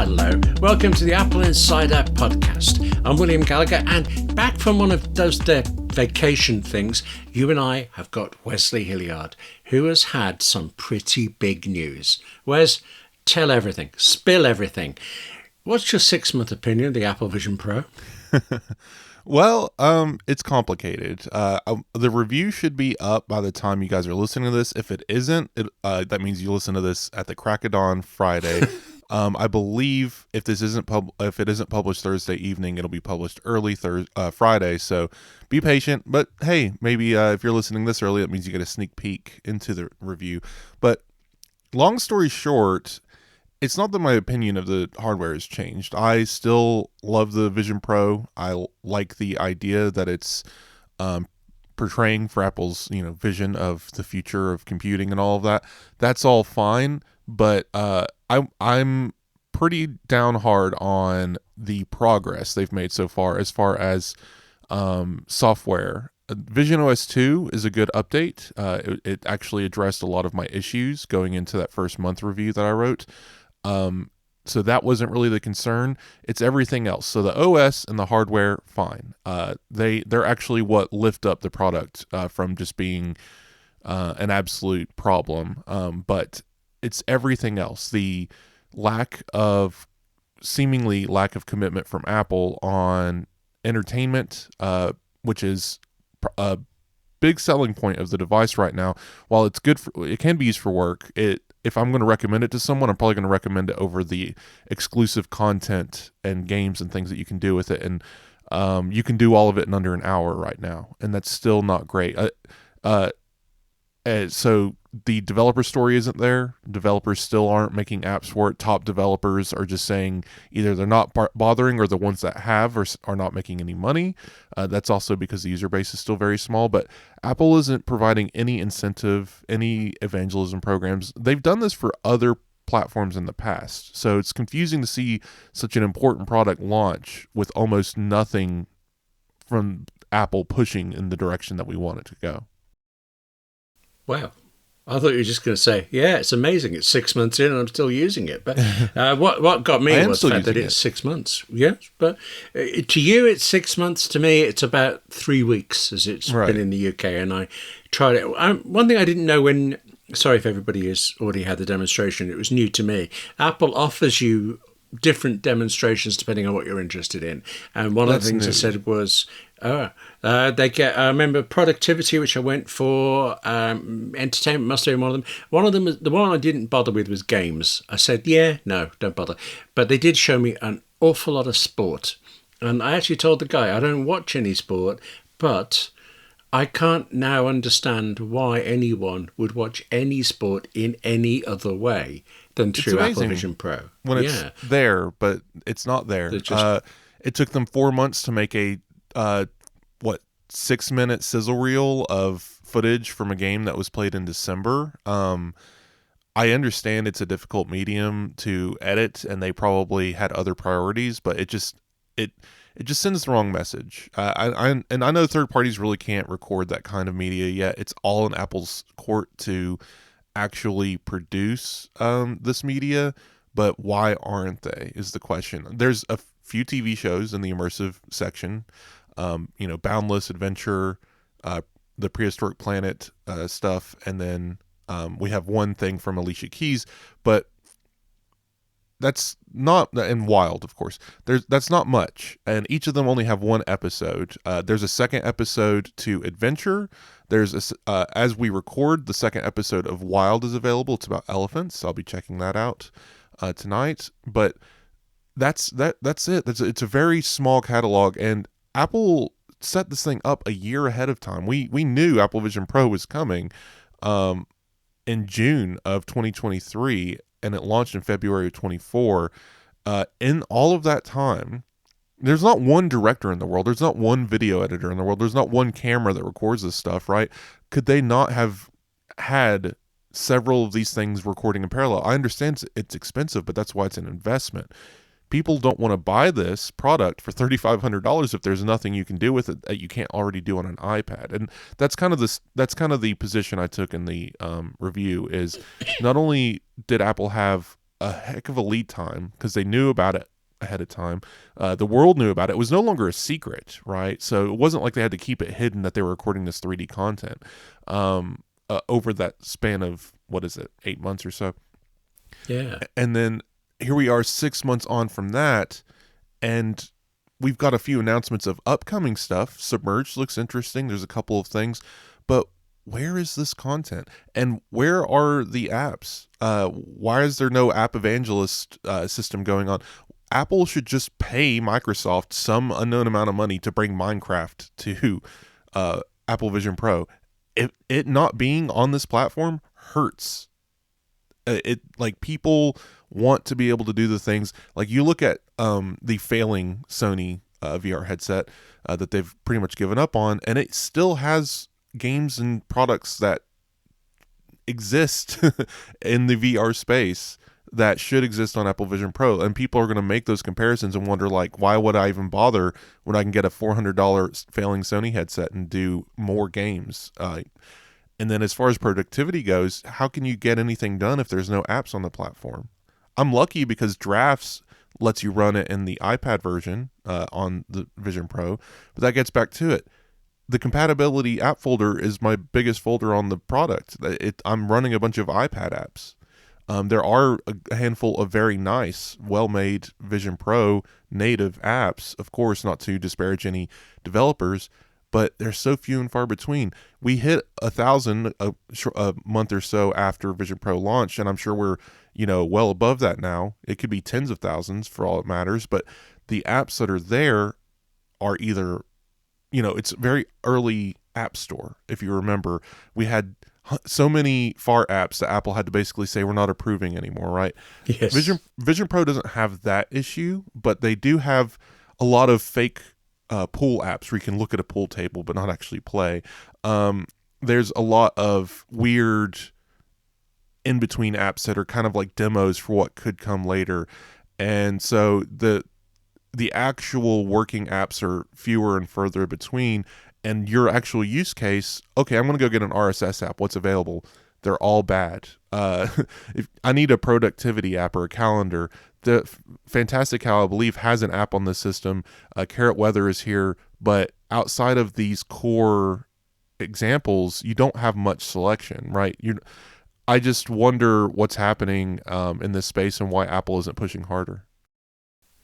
Hello, welcome to the Apple Insider podcast. I'm William Gallagher, and back from one of those vacation things, you and I have got Wes Hilliard, who has had some pretty big news. Wes, tell everything, spill everything. What's your 6-month opinion of the Apple Vision Pro? Well, it's complicated. The review should be up by the time you guys are listening to this. If it isn't, that means you listen to this at the crack of dawn Friday. I believe if it isn't published Thursday evening, it'll be published early Friday. So be patient. But hey, maybe if you're listening this early, that means you get a sneak peek into the review. But long story short, it's not that my opinion of the hardware has changed. I still love the Vision Pro. I like the idea that it's portraying for Apple's vision of the future of computing and all of that. That's all fine, but I'm pretty down hard on the progress they've made so far as software. Vision OS 2 is a good update. It actually addressed a lot of my issues going into that first month review that I wrote. So that wasn't really the concern. It's everything else. So the OS and the hardware, fine. They're actually what lift up the product from just being an absolute problem. But it's everything else. The seemingly lack of commitment from Apple on entertainment, which is a big selling point of the device right now. While it's good it can be used for work. If I'm going to recommend it to someone, I'm probably going to recommend it over the exclusive content and games and things that you can do with it. And you can do all of it in under an hour right now, and that's still not great. So the developer story isn't there. Developers still aren't making apps for it. Top developers are just saying either they're not bothering, or the ones that have are not making any money. That's also because the user base is still very small. But Apple isn't providing any incentive, any evangelism programs. They've done this for other platforms in the past. So it's confusing to see such an important product launch with almost nothing from Apple pushing in the direction that we want it to go. Wow. I thought you were just going to say, yeah, it's amazing. It's 6 months in and I'm still using it. But what got me was the fact that it's 6 months. Yeah, but to you, it's 6 months. To me, it's about 3 weeks as it's been in the UK. And I tried it. One thing I didn't know sorry if everybody has already had the demonstration. It was new to me. Apple offers you different demonstrations depending on what you're interested in. And one of the things I said was, they get, I remember productivity, which I went for, entertainment must have been one of them. One of them, the one I didn't bother with was games. I said, no, don't bother. But they did show me an awful lot of sport. And I actually told the guy, I don't watch any sport, but I can't now understand why anyone would watch any sport in any other way than through Apple Vision Pro. When it's there, but it's not there. It took them 4 months to make a 6-minute sizzle reel of footage from a game that was played in December. I understand it's a difficult medium to edit, and they probably had other priorities, but it just sends the wrong message. I know third parties really can't record that kind of media yet. It's all in Apple's court to actually produce this media, but why aren't they is the question. There's a few TV shows in the immersive section, Boundless Adventure, the Prehistoric Planet stuff, and then we have one thing from Alicia Keys, but that's not, and Wild, of course. That's not much, and each of them only have one episode. There's a second episode to Adventure. There's as we record, the second episode of Wild is available. It's about elephants. I'll be checking that out tonight. But that's it. It's a very small catalog, and Apple set this thing up a year ahead of time. We knew Apple Vision Pro was coming in June of 2023. And it launched in February of 24. In all of that time, there's not one director in the world. There's not one video editor in the world. There's not one camera that records this stuff, right? Could they not have had several of these things recording in parallel? I understand it's expensive, but that's why it's an investment. People don't want to buy this product for $3,500 if there's nothing you can do with it that you can't already do on an iPad. And that's kind of the position I took in the review. Is not only did Apple have a heck of a lead time because they knew about it ahead of time. The world knew about it. It was no longer a secret, right? So it wasn't like they had to keep it hidden that they were recording this 3D content over that span of, 8 months or so. Yeah. And then here we are 6 months on from that, and we've got a few announcements of upcoming stuff. Submerged looks interesting. There's a couple of things, but where is this content and where are the apps? Why is there no app evangelist system going on? Apple should just pay Microsoft some unknown amount of money to bring Minecraft to Apple Vision Pro. It not being on this platform hurts. People want to be able to do the things. Like, you look at the failing Sony VR headset that they've pretty much given up on, and it still has games and products that exist in the VR space that should exist on Apple Vision Pro. And people are going to make those comparisons and wonder, like, why would I even bother when I can get a $400 failing Sony headset and do more games? And then as far as productivity goes, how can you get anything done if there's no apps on the platform? I'm lucky because Drafts lets you run it in the iPad version on the Vision Pro, but that gets back to it. The compatibility app folder is my biggest folder on the product. I'm running a bunch of iPad apps. There are a handful of very nice, well-made Vision Pro native apps, of course, not to disparage any developers, but they're so few and far between. We hit 1,000 a month or so after Vision Pro launched, and I'm sure we're well above that now. It could be tens of thousands for all it matters, but the apps that are there are either, it's very early app store. If you remember, we had so many FAR apps that Apple had to basically say we're not approving anymore, right? Yes. Vision Pro doesn't have that issue, but they do have a lot of fake pool apps where you can look at a pool table but not actually play. There's a lot of weird in-between apps that are kind of like demos for what could come later. And so the actual working apps are fewer and further between. And your actual use case, okay, I'm going to go get an RSS app. What's available? They're all bad. If I need a productivity app or a calendar, the Fantastical, I believe, has an app on the system. Carrot Weather is here, but outside of these core examples, you don't have much selection, right? I just wonder what's happening in this space and why Apple isn't pushing harder.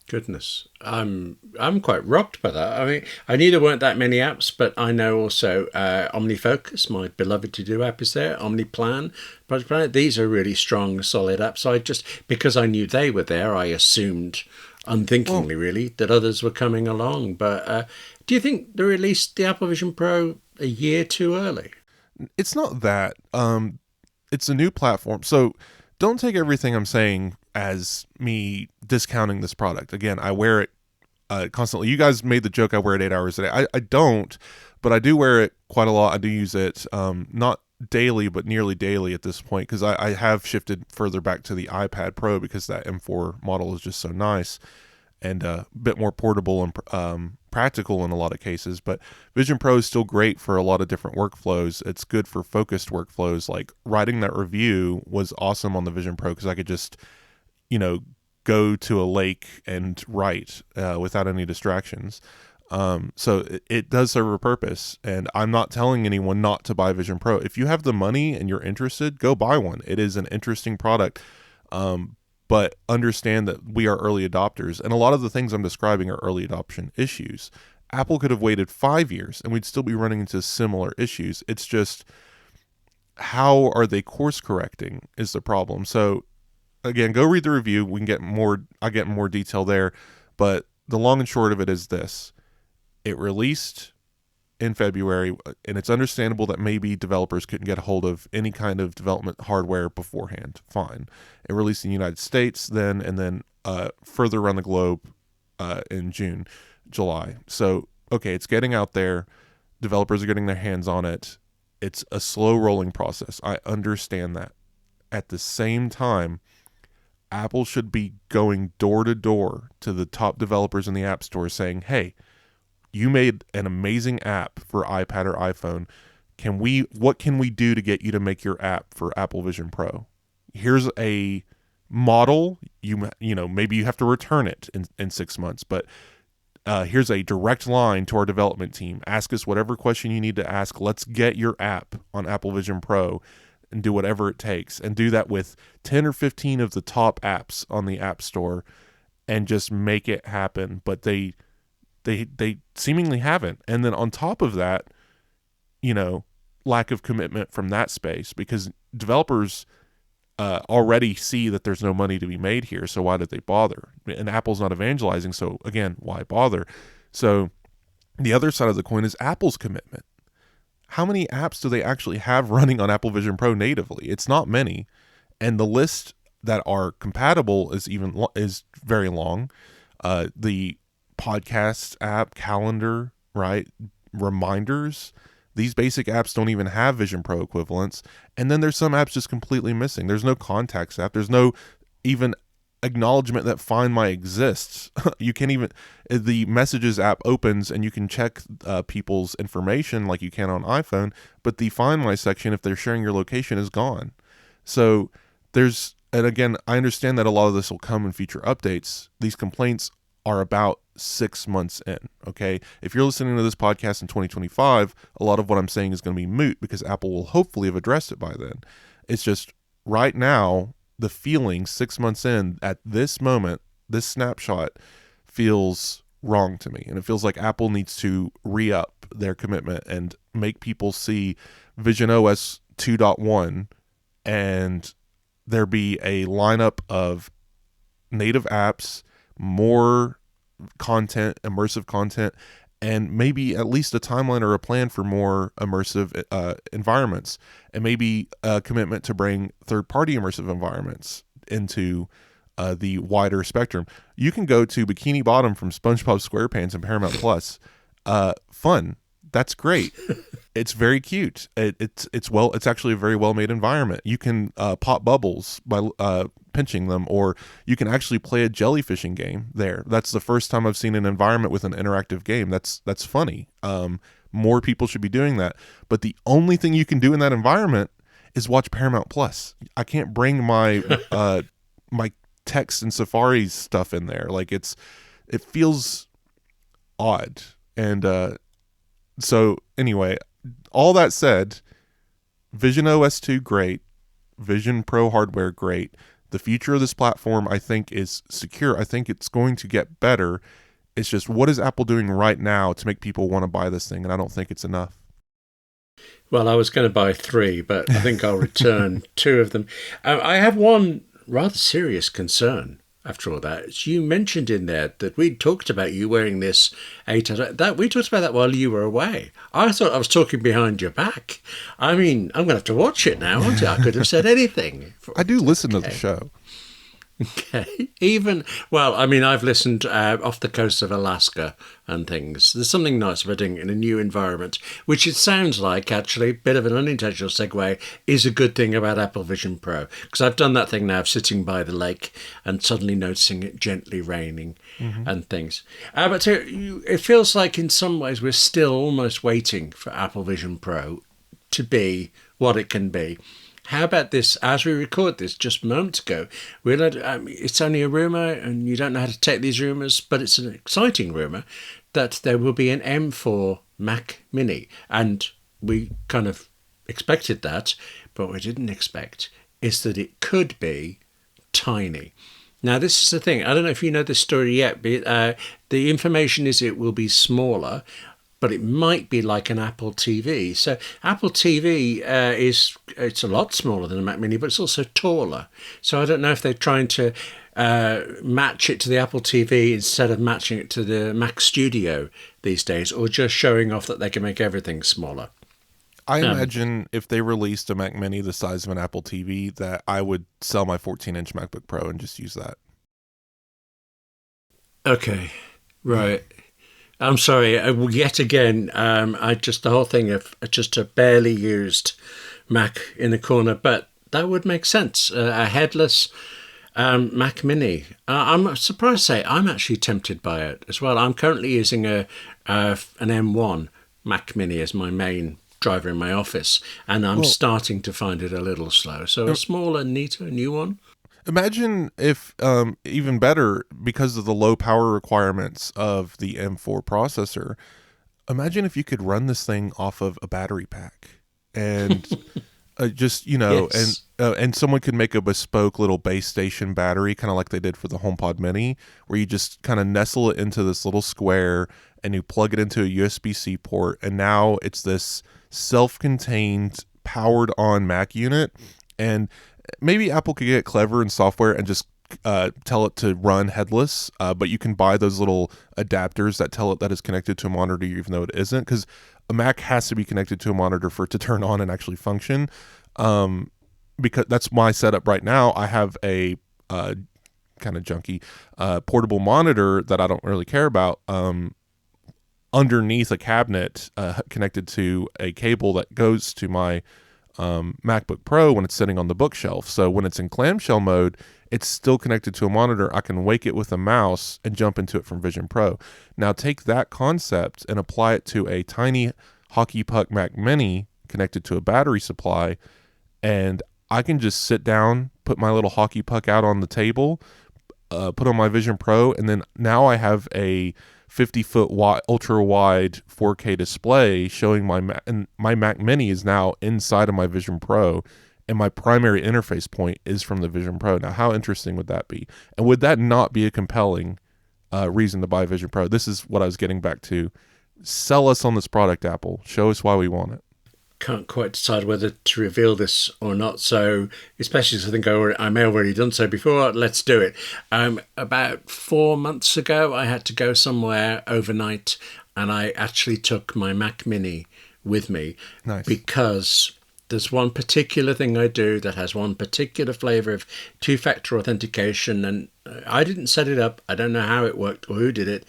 Goodness, I'm quite rocked by that. I mean, I knew there weren't that many apps, but I know also OmniFocus, my beloved to-do app, is there. OmniPlan, Project Planet. These are really strong, solid apps. Because I knew they were there, I assumed, unthinkingly really, that others were coming along. But do you think they released the Apple Vision Pro a year too early? It's not that. It's a new platform, so don't take everything I'm saying as me discounting this product. Again, I wear it constantly. You guys made the joke I wear it 8 hours a day. I don't, but I do wear it quite a lot. I do use it not daily, but nearly daily at this point, because I have shifted further back to the iPad Pro because that M4 model is just so nice and a bit more portable and practical in a lot of cases. But Vision Pro is still great for a lot of different workflows. It's good for focused workflows. Like writing that review was awesome on the Vision Pro because I could just go to a lake and write without any distractions. So it does serve a purpose, and I'm not telling anyone not to buy Vision Pro. If you have the money and you're interested, go buy one. It is an interesting product, but understand that we are early adopters, and a lot of the things I'm describing are early adoption issues. Apple could have waited 5 years, and we'd still be running into similar issues. It's just, how are they course correcting is the problem. So again, go read the review. We can get more. I get more detail there, but the long and short of it is this: it released in February, and it's understandable that maybe developers couldn't get a hold of any kind of development hardware beforehand. Fine. It released in the United States then, and then further around the globe in June, July. So, okay, it's getting out there. Developers are getting their hands on it. It's a slow rolling process. I understand that. At the same time, Apple should be going door to door to the top developers in the App Store saying, hey, you made an amazing app for iPad or iPhone. What can we do to get you to make your app for Apple Vision Pro? Here's a model, maybe you have to return it in 6 months, but here's a direct line to our development team. Ask us whatever question you need to ask. Let's get your app on Apple Vision Pro and do whatever it takes, and do that with 10 or 15 of the top apps on the App Store and just make it happen. But they seemingly haven't. And then on top of that, lack of commitment from that space, because developers already see that there's no money to be made here, so why did they bother? And Apple's not evangelizing, so again, why bother? So the other side of the coin is Apple's commitment. How many apps do they actually have running on Apple Vision Pro natively? It's not many, and the list that are compatible is very long. The podcast app, calendar, right? Reminders. These basic apps don't even have Vision Pro equivalents. And then there's some apps just completely missing. There's no contacts app. There's no even acknowledgement that Find My exists. You can't even, the Messages app opens and you can check people's information like you can on iPhone, but the Find My section, if they're sharing your location, is gone. So and again, I understand that a lot of this will come in future updates. These complaints are about 6 months in, okay? If you're listening to this podcast in 2025, a lot of what I'm saying is going to be moot because Apple will hopefully have addressed it by then. It's just right now, the feeling 6 months in at this moment, this snapshot feels wrong to me. And it feels like Apple needs to re-up their commitment and make people see Vision OS 2.1 and there be a lineup of native apps, more content, immersive content, and maybe at least a timeline or a plan for more immersive environments, and maybe a commitment to bring third-party immersive environments into the wider spectrum. You can go to Bikini Bottom from SpongeBob SquarePants and Paramount Plus. Fun. That's great. It's very cute. It's actually a very well-made environment. You can pop bubbles by pinching them, or you can actually play a jellyfishing game there. That's the first time I've seen an environment with an interactive game. That's funny. More people should be doing that. But the only thing you can do in that environment is watch Paramount Plus. I can't bring my my text and Safari stuff in there. Like it feels odd. And so anyway, all that said, Vision OS 2 great, Vision Pro hardware great. The future of this platform, I think, is secure. I think it's going to get better. It's just, what is Apple doing right now to make people want to buy this thing? And I don't think it's enough. Well, I was going to buy 3, but I think I'll return 2 of them. I have one rather serious concern after all that. You mentioned in there that we'd talked about you wearing this 8. That we talked about that while you were away. I thought I was talking behind your back. I mean, I'm going to have to watch it now, aren't I? I could have said anything. I do listen to the show. Okay. I've listened off the coast of Alaska and things. There's something nice about doing it in a new environment, which it sounds like, actually, a bit of an unintentional segue, is a good thing about Apple Vision Pro. Because I've done that thing now of sitting by the lake and suddenly noticing it gently raining and things. But it feels like in some ways we're still almost waiting for Apple Vision Pro to be what it can be. How about this? As we record this just moments ago, it's only a rumour and you don't know how to take these rumours, but it's an exciting rumour that there will be an M4 Mac Mini. And we kind of expected that, but what we didn't expect is that it could be tiny. Now, this is the thing. I don't know if you know this story yet, but the information is it will be smaller, but it might be like an Apple TV. So Apple TV it's a lot smaller than a Mac Mini, but it's also taller. So I don't know if they're trying to match it to the Apple TV instead of matching it to the Mac Studio these days, or just showing off that they can make everything smaller. I imagine if they released a Mac Mini the size of an Apple TV, that I would sell my 14-inch MacBook Pro and just use that. Okay, right. I'm sorry, yet again, the whole thing of just a barely used Mac in the corner, but that would make sense. A headless Mac Mini. I'm surprised to say I'm actually tempted by it as well. I'm currently using an M1 Mac Mini as my main driver in my office, and I'm starting to find it a little slow. So a smaller, neater, new one. Imagine if, even better, because of the low power requirements of the M4 processor, imagine if you could run this thing off of a battery pack and just, Yes. and someone could make a bespoke little base station battery, kind of like they did for the HomePod Mini, where you just kind of nestle it into this little square and you plug it into a USB-C port. And now it's this self-contained, powered on Mac unit. And maybe Apple could get clever in software and just tell it to run headless, but you can buy those little adapters that tell it that it's connected to a monitor even though it isn't, because a Mac has to be connected to a monitor for it to turn on and actually function. Because that's my setup right now. I have a kind of junky portable monitor that I don't really care about underneath a cabinet connected to a cable that goes to my MacBook Pro when it's sitting on the bookshelf. So when it's in clamshell mode, it's still connected to a monitor. I can wake it with a mouse and jump into it from Vision Pro. Now take that concept and apply it to a tiny hockey puck Mac Mini connected to a battery supply, and I can just sit down, put my little hockey puck out on the table, put on my Vision Pro, and then now I have a 50-foot wide, ultra-wide 4K display showing my Mac, and my Mac Mini is now inside of my Vision Pro, and my primary interface point is from the Vision Pro. Now, how interesting would that be? And would that not be a compelling reason to buy Vision Pro? This is what I was getting back to. Sell us on this product, Apple. Show us why we want it. Can't quite decide whether to reveal this or not. So, especially as I think I may have already done so before, let's do it. About 4 months ago, I had to go somewhere overnight, and I actually took my Mac Mini with me. Nice. Because there's one particular thing I do that has one particular flavor of two-factor authentication, and I didn't set it up. I don't know how it worked or who did it,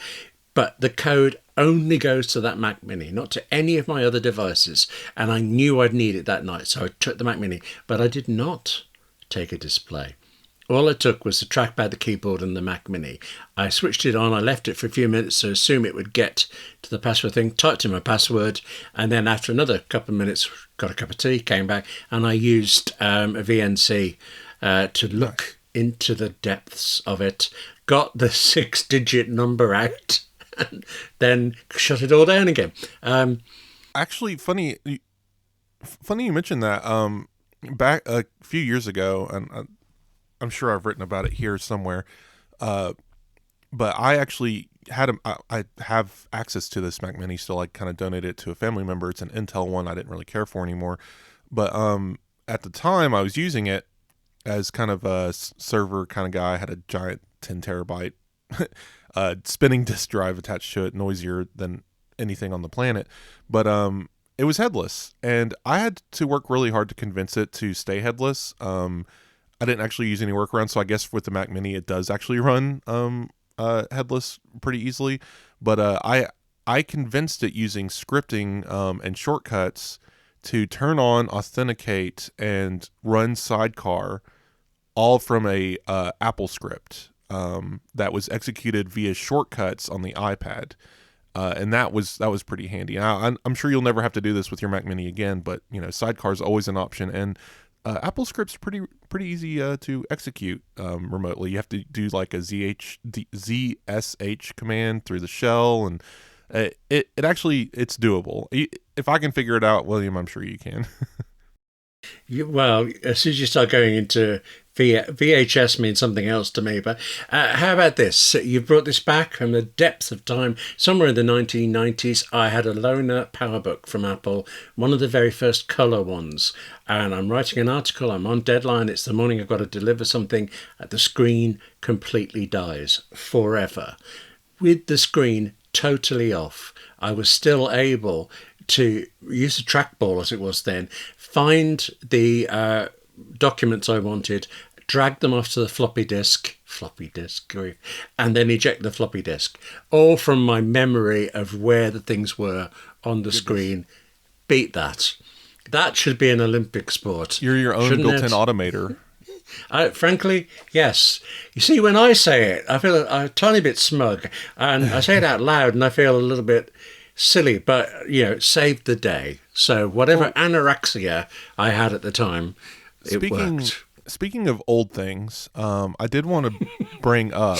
but the code only goes to that Mac Mini, not to any of my other devices. And I knew I'd need it that night, so I took the Mac Mini. But I did not take a display. All I took was the trackpad, the keyboard, and the Mac Mini. I switched it on. I left it for a few minutes to assume it would get to the password thing, typed in my password, and then after another couple of minutes, got a cup of tea, came back, and I used a VNC to look into the depths of it, got the 6-digit number out, and then shut it all down again. Actually, funny you mentioned that. Back a few years ago, and I'm sure I've written about it here somewhere, but I actually I have access to this Mac Mini still. I kind of donated it to a family member. It's an Intel one I didn't really care for anymore, but at the time I was using it as kind of a server kind of guy. I had a giant 10 terabyte spinning disk drive attached to it, noisier than anything on the planet, but it was headless, and I had to work really hard to convince it to stay headless. I didn't actually use any workarounds, so I guess with the Mac Mini it does actually run headless pretty easily, but I convinced it using scripting and shortcuts to turn on, authenticate, and run Sidecar, all from a Apple script that was executed via shortcuts on the iPad, and that was pretty handy. Now, I'm sure you'll never have to do this with your Mac Mini again, but Sidecar is always an option, and Apple script's pretty easy to execute remotely. You have to do like a ZSH command through the shell, and it actually, it's doable. If I can figure it out, William, I'm sure you can. Well, as soon as you start going into VHS means something else to me. But how about this? You brought this back from the depths of time. Somewhere in the 1990s, I had a loaner PowerBook from Apple, one of the very first color ones. And I'm writing an article. I'm on deadline. It's the morning I've got to deliver something. The screen completely dies forever. With the screen totally off, I was still able to use a trackball, as it was then, find the documents I wanted, drag them off to the floppy disk, and then eject the floppy disk, all from my memory of where the things were on the screen. Beat that. That should be an Olympic sport. You're your own built-in automator. Frankly, yes. You see, when I say it, I feel a tiny bit smug, and I say it out loud, and I feel a little bit silly, but it saved the day. So whatever anorexia I had at the time, it worked. speaking of old things, I did want to bring up.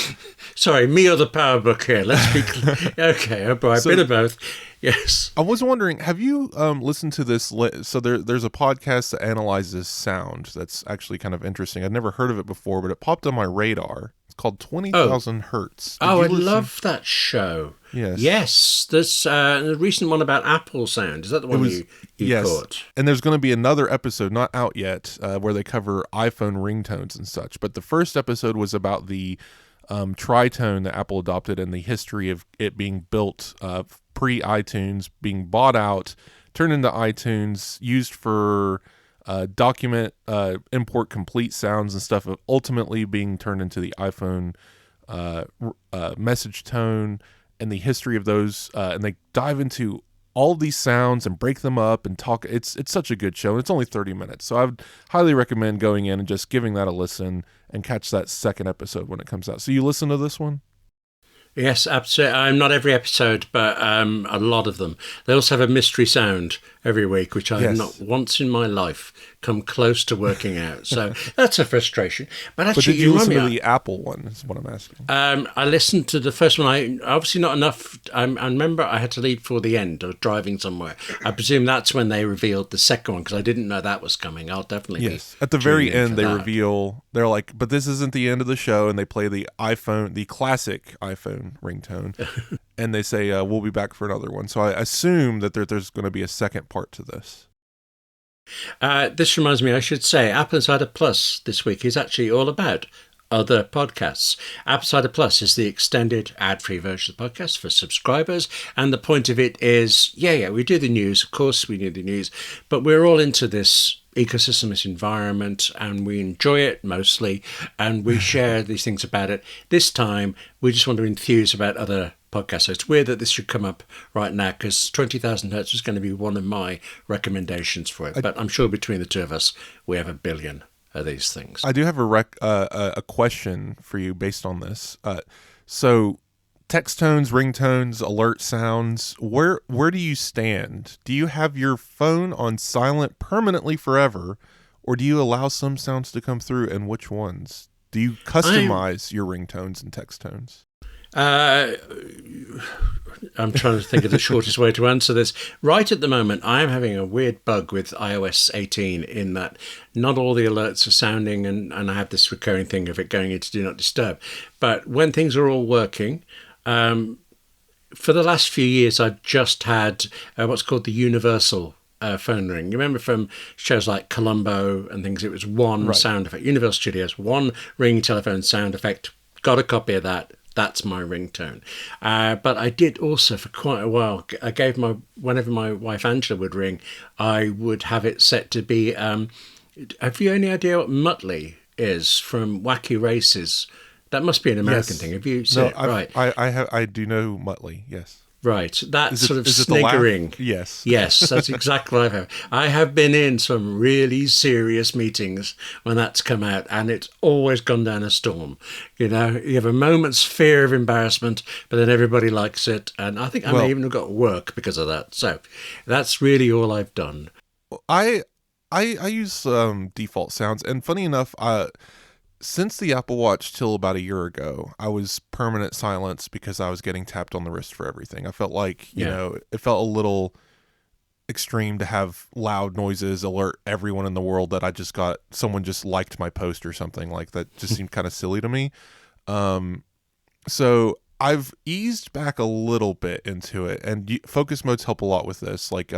Sorry, me or the power book here. Let's be clear. Okay, a bit of both. Yes. I was wondering, have you listened to this? So there's a podcast that analyzes sound. That's actually kind of interesting. I'd never heard of it before, but it popped on my radar. It's called 20,000 Hertz. I love that show. Yes. There's a recent one about Apple sound. Is that the one you caught? And there's going to be another episode, not out yet, where they cover iPhone ringtones and such. But the first episode was about the tritone that Apple adopted and the history of it being built pre-iTunes, being bought out, turned into iTunes, used for document import complete sounds and stuff, ultimately being turned into the iPhone message tone, and the history of those, and they dive into all these sounds and break them up and talk. It's such a good show, and it's only 30 minutes, so I would highly recommend going in and just giving that a listen and catch that second episode when it comes out. So you listen to this one? Yes, absolutely. I'm not every episode, but a lot of them. They also have a mystery sound every week, which I have not once in my life come close to working out. So that's a frustration. But actually, did you listen to the Apple one? Is what I'm asking. I listened to the first one. I obviously not enough. I remember I had to leave for the end. I was driving somewhere. I presume that's when they revealed the second one, because I didn't know that was coming. I'll definitely be at the very end they reveal. They're like, but this isn't the end of the show, and they play the classic iPhone ringtone, and they say we'll be back for another one. So I assume that there's going to be a second part to this. This reminds me, I should say, AppleInsider Plus this week is actually all about other podcasts. AppleInsider Plus is the extended ad-free version of the podcast for subscribers, and the point of it is, we do the news, of course we do the news, but we're all into this ecosystem, this environment, and we enjoy it mostly, and we share these things about it. This time, we just want to enthuse about other podcasts. So it's weird that this should come up right now, because 20,000 Hertz is going to be one of my recommendations for it. But I'm sure between the two of us, we have a billion of these things. I do have a question for you based on this. So text tones, ringtones, alert sounds, where do you stand? Do you have your phone on silent permanently forever, or do you allow some sounds to come through, and which ones? Do you customize your ringtones and text tones? I'm trying to think of the shortest way to answer this. Right at the moment, I am having a weird bug with iOS 18 in that not all the alerts are sounding, and I have this recurring thing of it going into Do Not Disturb. But when things are all working, for the last few years, I've just had what's called the universal phone ring. You remember from shows like Columbo and things, it was one sound effect. Universal Studios, one ring telephone sound effect. Got a copy of that. That's my ringtone. But I did also for quite a while, I gave whenever my wife Angela would ring, I would have it set to be, have you any idea what Muttley is from Wacky Races? That must be an American thing. Have you seen it? Right. I do know Muttley, yes. Right, that sort of sniggering. Yes. Yes, that's exactly what I've had. I have been in some really serious meetings when that's come out, and it's always gone down a storm. You know, you have a moment's fear of embarrassment, but then everybody likes it, and I think I may even have got work because of that. So that's really all I've done. I use default sounds, and funny enough, since the Apple Watch till about a year ago, I was permanent silence because I was getting tapped on the wrist for everything. I felt like, you know, it felt a little extreme to have loud noises alert everyone in the world that someone just liked my post or something like that. Just seemed kind of silly to me. So I've eased back a little bit into it, and focus modes help a lot with this. Like,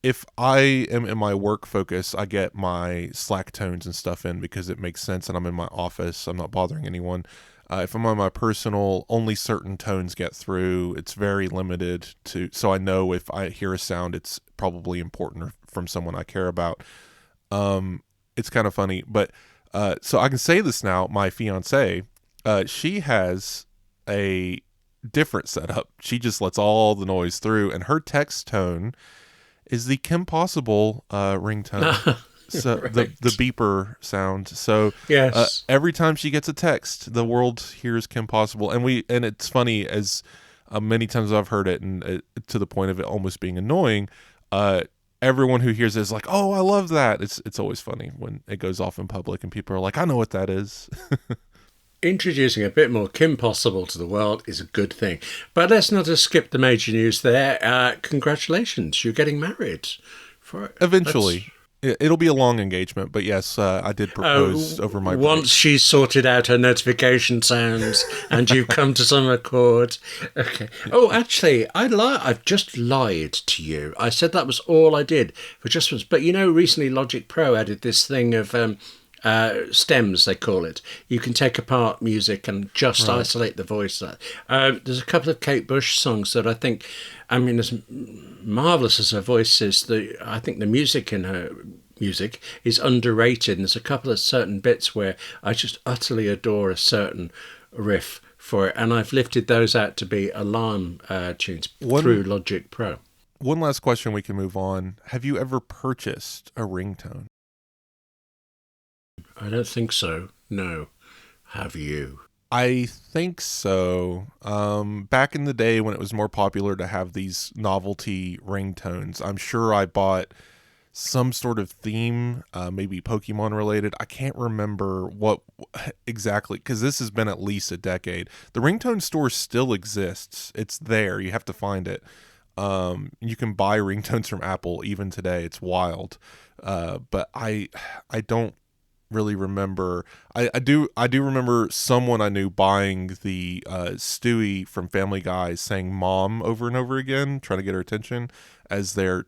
if I am in my work focus, I get my Slack tones and stuff in because it makes sense, and I'm in my office. I'm not bothering anyone. If I'm on my personal, only certain tones get through. It's very limited so I know if I hear a sound, it's probably important or from someone I care about. It's kind of funny, but so I can say this now. My fiance, she has a different setup. She just lets all the noise through, and her text tone is the Kim Possible ringtone. So the beeper sound. So yes, every time she gets a text, the world hears Kim Possible, and it's funny, as many times I've heard it, and to the point of it almost being annoying. everyone who hears it is like, oh, I love that. It's always funny when it goes off in public and people are like, I know what that is. Introducing a bit more Kim Possible to the world is a good thing. But let's not just skip the major news there. Congratulations, you're getting married. Eventually. It'll be a long engagement, but yes, I did propose over my break. Once she's sorted out her notification sounds and you've come to some accord. Okay. Oh, actually, I've just lied to you. I said that was all I did for just once. But recently Logic Pro added this thing of stems, they call it. You can take apart music and just isolate the voice. There's a couple of Kate Bush songs that I think, as marvellous as her voice is, I think the music in her music is underrated. And there's a couple of certain bits where I just utterly adore a certain riff for it. And I've lifted those out to be alarm tunes through Logic Pro. One last question, we can move on. Have you ever purchased a ringtone? I don't think so. No. Have you? I think so. Back in the day when it was more popular to have these novelty ringtones, I'm sure I bought some sort of theme, maybe Pokemon related. I can't remember what exactly, because this has been at least a decade. The ringtone store still exists. It's there. You have to find it. You can buy ringtones from Apple even today. It's wild. But I don't really remember. I do remember someone I knew buying the Stewie from Family Guy saying "Mom" over and over again, trying to get her attention as their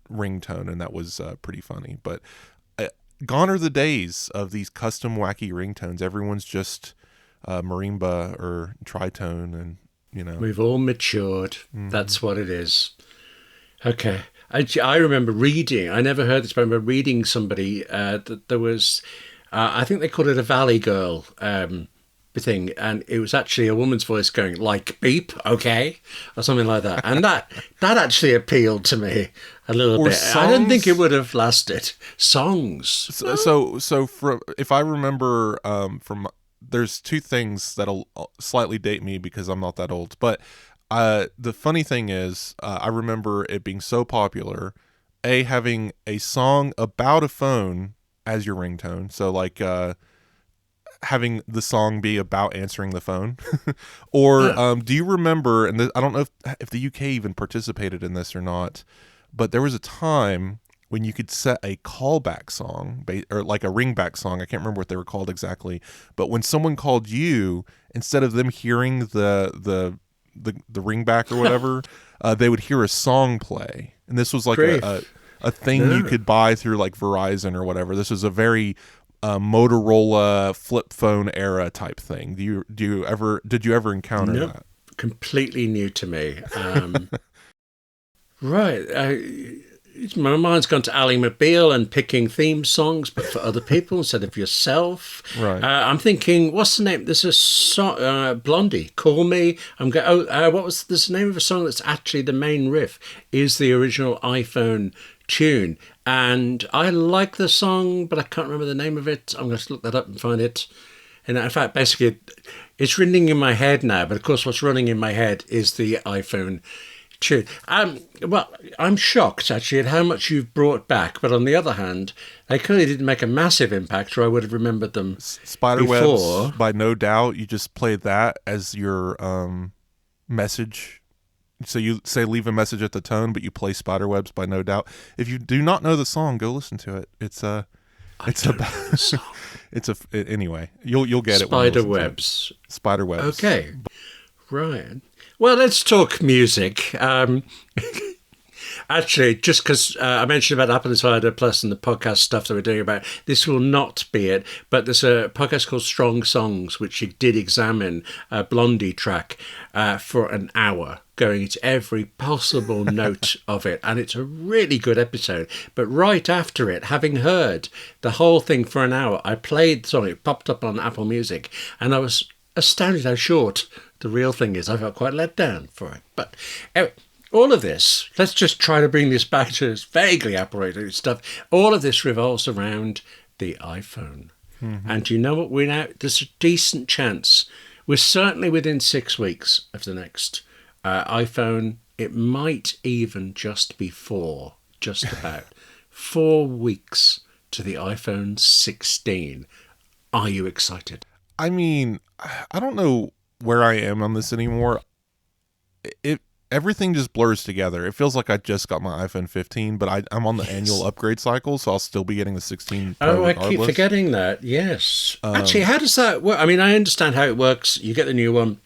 ringtone, and that was pretty funny. But gone are the days of these custom wacky ringtones. Everyone's just marimba or tritone, and we've all matured. Mm-hmm. That's what it is. Okay. I remember reading, I never heard this, but I remember reading somebody that there was, I think they called it a Valley Girl thing, and it was actually a woman's voice going, like, beep, okay, or something like that. And that actually appealed to me a little bit. Songs? I didn't think it would have lasted. Songs. So if I remember from, there's two things that'll slightly date me because I'm not that old, but the funny thing is, I remember it being so popular, having a song about a phone as your ringtone. So like having the song be about answering the phone. Or do you remember, and I don't know if the UK even participated in this or not, but there was a time when you could set a callback song, or like a ringback song. I can't remember what they were called exactly. But when someone called you, instead of them hearing the ringback or whatever, they would hear a song play, and this was like a thing you could buy through like Verizon or whatever. This was a very Motorola flip phone era type thing. Did you ever encounter that? Completely new to me. Right. My mind's gone to Ally McBeal and picking theme songs, but for other people instead of yourself. Right. I'm thinking, what's the name? There's a song, Blondie, Call Me. There's the name of a song that's actually the main riff is the original iPhone tune. And I like the song, but I can't remember the name of it. I'm going to look that up and find it. And in fact, basically, it's running in my head now, but of course what's running in my head is the iPhone tune. Well, I'm shocked actually at how much you've brought back, but on the other hand, they clearly didn't make a massive impact, or I would have remembered them. Spiderwebs by No Doubt. You just played that as your message. So you say leave a message at the tone, but you play Spiderwebs by No Doubt. If you do not know the song, go listen to it. Anyway. You'll get it. Spiderwebs. Spiderwebs. Okay, right. Well, let's talk music. Actually, just because I mentioned about AppleInsider Plus and the podcast stuff that we're doing about, this will not be it, but there's a podcast called Strong Songs, which did examine a Blondie track for an hour, going into every possible note of it. And it's a really good episode. But right after it, having heard the whole thing for an hour, I played the song. It popped up on Apple Music, and I was astounded how short the real thing is. I felt quite let down for it. But anyway, all of this, let's just try to bring this back to this vaguely Apple-related stuff. All of this revolves around the iPhone. Mm-hmm. And you know what? There's a decent chance. We're certainly within 6 weeks of the next iPhone. It might even just be 4, just about. 4 weeks to the iPhone 16. Are you excited? I mean, I don't know where I am on this anymore. Everything just blurs together. It feels like I just got my iPhone 15, but I'm on the annual upgrade cycle, so I'll still be getting the 16 Pro regardless. I keep forgetting that. Yes. Actually, how does that work? I mean, I understand how it works. You get the new one.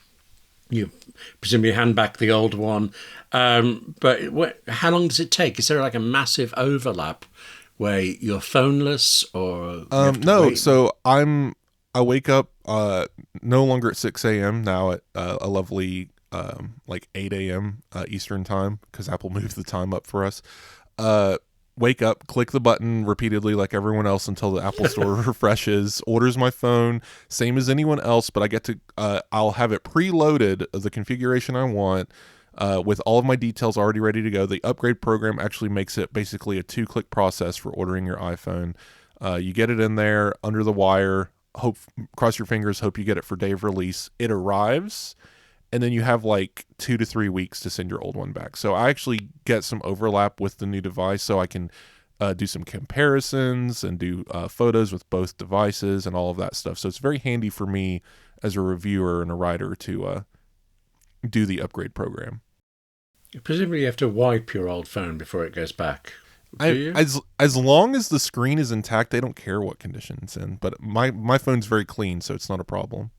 You presumably hand back the old one. But how long does it take? Is there like a massive overlap where you're phoneless or no? Wait? So I wake up no longer at 6 a.m. now at a lovely like 8 a.m. Eastern time, because Apple moved the time up for us. Wake up, click the button repeatedly like everyone else until the Apple Store refreshes, orders my phone, same as anyone else, but I get to, I'll have it preloaded, the configuration I want, with all of my details already ready to go. The upgrade program actually makes it basically a 2-click process for ordering your iPhone. You get it in there under the wire, cross your fingers, hope you get it for day of release. It arrives, and then you have like 2 to 3 weeks to send your old one back. So I actually get some overlap with the new device, so I can do some comparisons and do photos with both devices and all of that stuff. So it's very handy for me as a reviewer and a writer to do the upgrade program. Presumably you have to wipe your old phone before it goes back. As long as the screen is intact, they don't care what condition it's in. But my phone's very clean, so it's not a problem.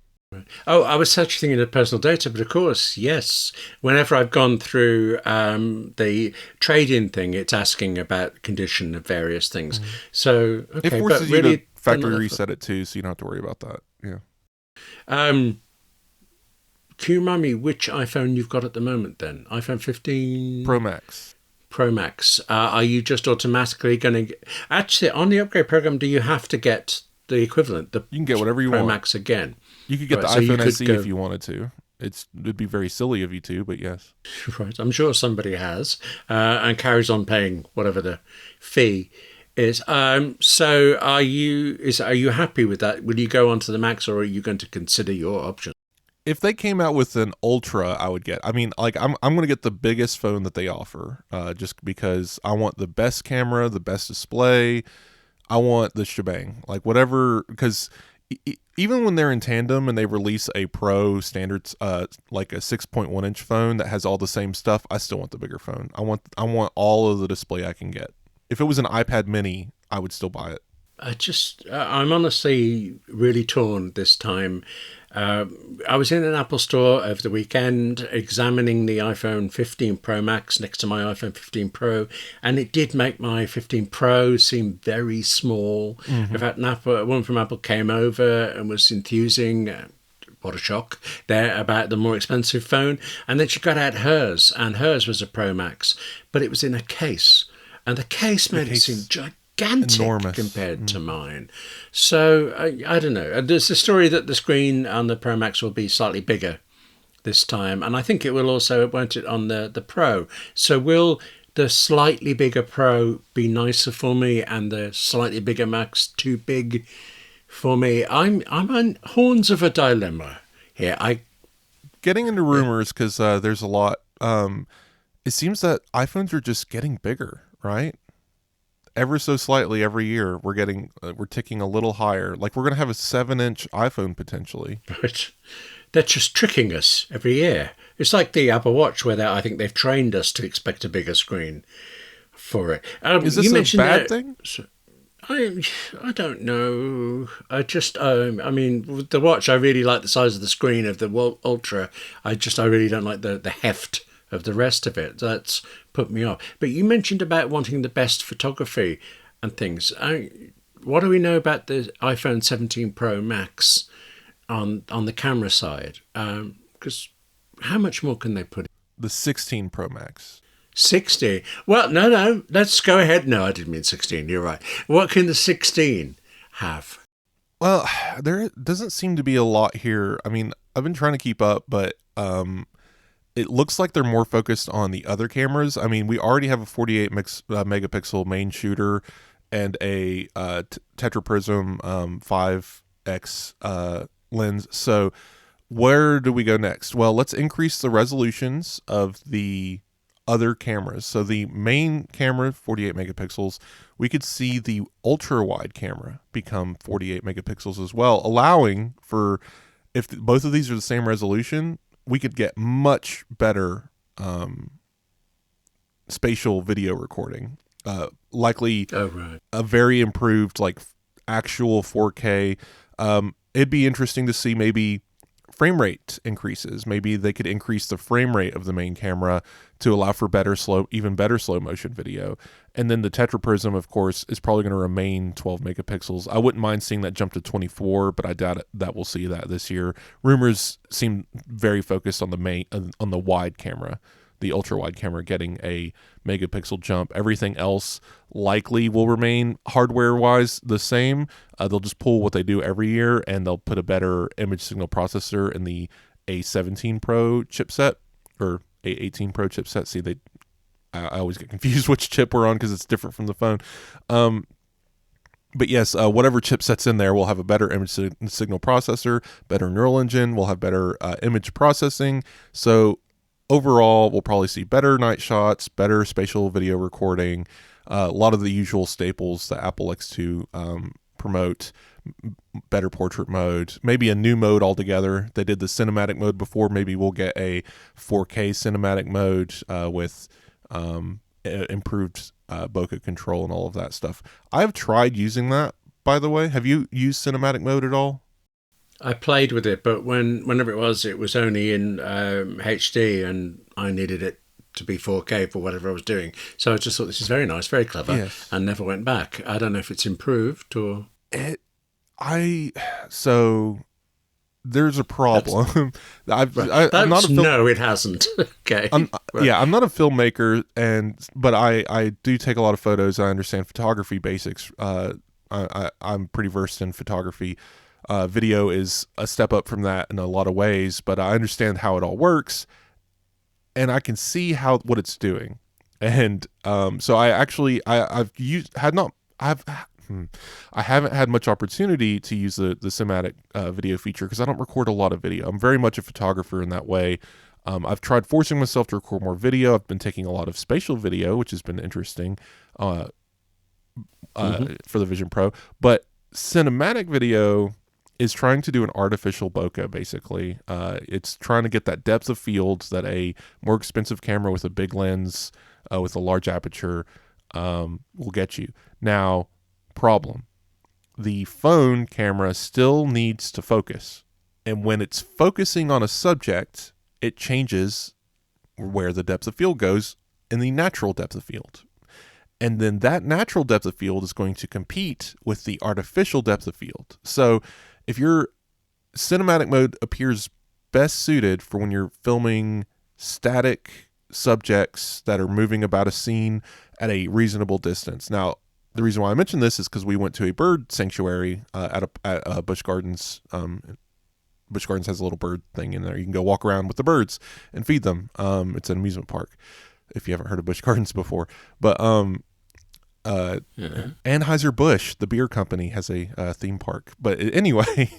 Oh, I was such thinking of personal data, but of course, yes. Whenever I've gone through the trade-in thing, it's asking about condition of various things. So, okay, it forces but really, you to factory reset it too, so you don't have to worry about that. Yeah. Can you remind me which iPhone you've got at the moment? Then iPhone 15 Pro Max. Pro Max. Are you just automatically going to actually on the upgrade program? Do you have to get the equivalent? You can get whatever you want. Pro Max again. You could get the iPhone SE if you wanted to. It'd be very silly of you to, but yes. Right, I'm sure somebody has, and carries on paying whatever the fee is. So are you happy with that? Will you go on to the Max, or are you going to consider your option? If they came out with an Ultra, I would get. I mean, like I'm going to get the biggest phone that they offer, just because I want the best camera, the best display. I want the shebang, like whatever, because even when they're in tandem and they release a Pro standards, like a 6.1 inch phone that has all the same stuff, I still want the bigger phone. I want all of the display I can get. If it was an iPad mini, I would still buy it. I'm honestly really torn this time. I was in an Apple store over the weekend examining the iPhone 15 Pro Max next to my iPhone 15 Pro, and it did make my 15 Pro seem very small. Mm-hmm. In fact, a woman from Apple came over and was enthusing, what a shock, there about the more expensive phone. And then she got out hers, and hers was a Pro Max, but it was in a case. And the case made it seem gigantic enormous compared to mine. So I don't know. There's a story that the screen on the Pro Max will be slightly bigger this time, and I think it will also, won't it, on the Pro. So will the slightly bigger Pro be nicer for me, and the slightly bigger Max too big for me? I'm on horns of a dilemma here. Getting into rumors, because there's a lot. It seems that iPhones are just getting bigger, right? Ever so slightly every year, we're ticking a little higher. Like we're going to have a 7-inch iPhone potentially. Right. They're just tricking us every year. It's like the Apple Watch, where I think they've trained us to expect a bigger screen for it. Is this a bad thing? I don't know. I mean, with the watch, I really like the size of the screen of the Ultra. I really don't like the heft of the rest of it. That's put me off. But you mentioned about wanting the best photography and things. What do we know about the iPhone 17 Pro Max on the camera side? Because how much more can they put in? The 16 Pro Max. 60? Well, no. Let's go ahead. No, I didn't mean 16. You're right. What can the 16 have? Well, there doesn't seem to be a lot here. I mean, I've been trying to keep up, but it looks like they're more focused on the other cameras. I mean, we already have a 48 megapixel main shooter and a tetraprism 5x lens. So where do we go next? Well, let's increase the resolutions of the other cameras. So the main camera, 48 megapixels, we could see the ultra wide camera become 48 megapixels as well, allowing for, if both of these are the same resolution, we could get much better spatial video recording. Likely a very improved, like, actual 4K. It'd be interesting to see maybe frame rate increases. Maybe they could increase the frame rate of the main camera to allow for even better slow motion video. And then the tetraprism, of course, is probably going to remain 12 megapixels. I wouldn't mind seeing that jump to 24, but I doubt that we'll see that this year. Rumors seem very focused on the wide camera, the ultra wide camera getting a megapixel jump. Everything else likely will remain hardware wise the same. They'll just pull what they do every year, and they'll put a better image signal processor in the A17 Pro chipset or A18 Pro chipset. See, I always get confused which chip we're on because it's different from the phone. But yes, whatever chipset's in there will have a better image signal processor, better neural engine, will have better image processing. So overall, we'll probably see better night shots, better spatial video recording, a lot of the usual staples that Apple likes to promote, better portrait mode, maybe a new mode altogether. They did the cinematic mode before. Maybe we'll get a 4K cinematic mode with improved bokeh control and all of that stuff. I've tried using that, by the way. Have you used cinematic mode at all? I played with it, but whenever it was only in HD, and I needed it to be 4K for whatever I was doing. So I just thought, this is very nice, very clever, yes, and never went back. I don't know if it's improved or... So there's a problem. I'm not no, it hasn't. Okay. I'm not a filmmaker, but I do take a lot of photos. I understand photography basics. I'm pretty versed in photography. Video is a step up from that in a lot of ways, but I understand how it all works, and I can see what it's doing. And so I haven't had much opportunity to use the cinematic video feature because I don't record a lot of video. I'm very much a photographer in that way. I've tried forcing myself to record more video. I've been taking a lot of spatial video, which has been interesting for the Vision Pro. But cinematic video is trying to do an artificial bokeh, basically. It's trying to get that depth of field that a more expensive camera with a big lens, with a large aperture, will get you. Now, problem. The phone camera still needs to focus. And when it's focusing on a subject, it changes where the depth of field goes in the natural depth of field. And then that natural depth of field is going to compete with the artificial depth of field. So if your cinematic mode appears best suited for when you're filming static subjects that are moving about a scene at a reasonable distance. Now, the reason why I mention this is because we went to a bird sanctuary at Busch Gardens. Busch Gardens has a little bird thing in there. You can go walk around with the birds and feed them. It's an amusement park, if you haven't heard of Busch Gardens before. But Anheuser-Busch, the beer company, has a theme park. But anyway,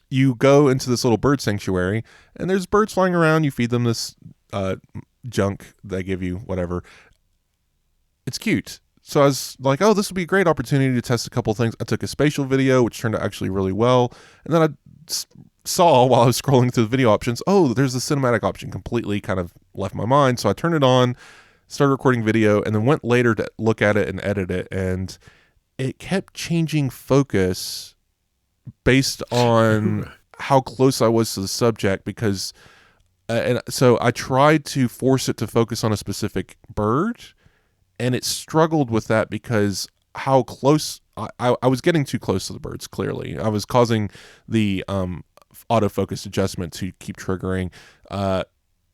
you go into this little bird sanctuary, and there's birds flying around. You feed them this junk they give you, whatever. It's cute. So I was like, oh, this would be a great opportunity to test a couple things. I took a spatial video, which turned out actually really well. And then I saw, while I was scrolling through the video options, oh, there's the cinematic option. Completely kind of left my mind. So I turned it on, started recording video, and then went later to look at it and edit it. And it kept changing focus based on how close I was to the subject, because and so I tried to force it to focus on a specific bird, and it struggled with that because how close I was getting too close to the birds. Clearly, I was causing the autofocus adjustment to keep triggering.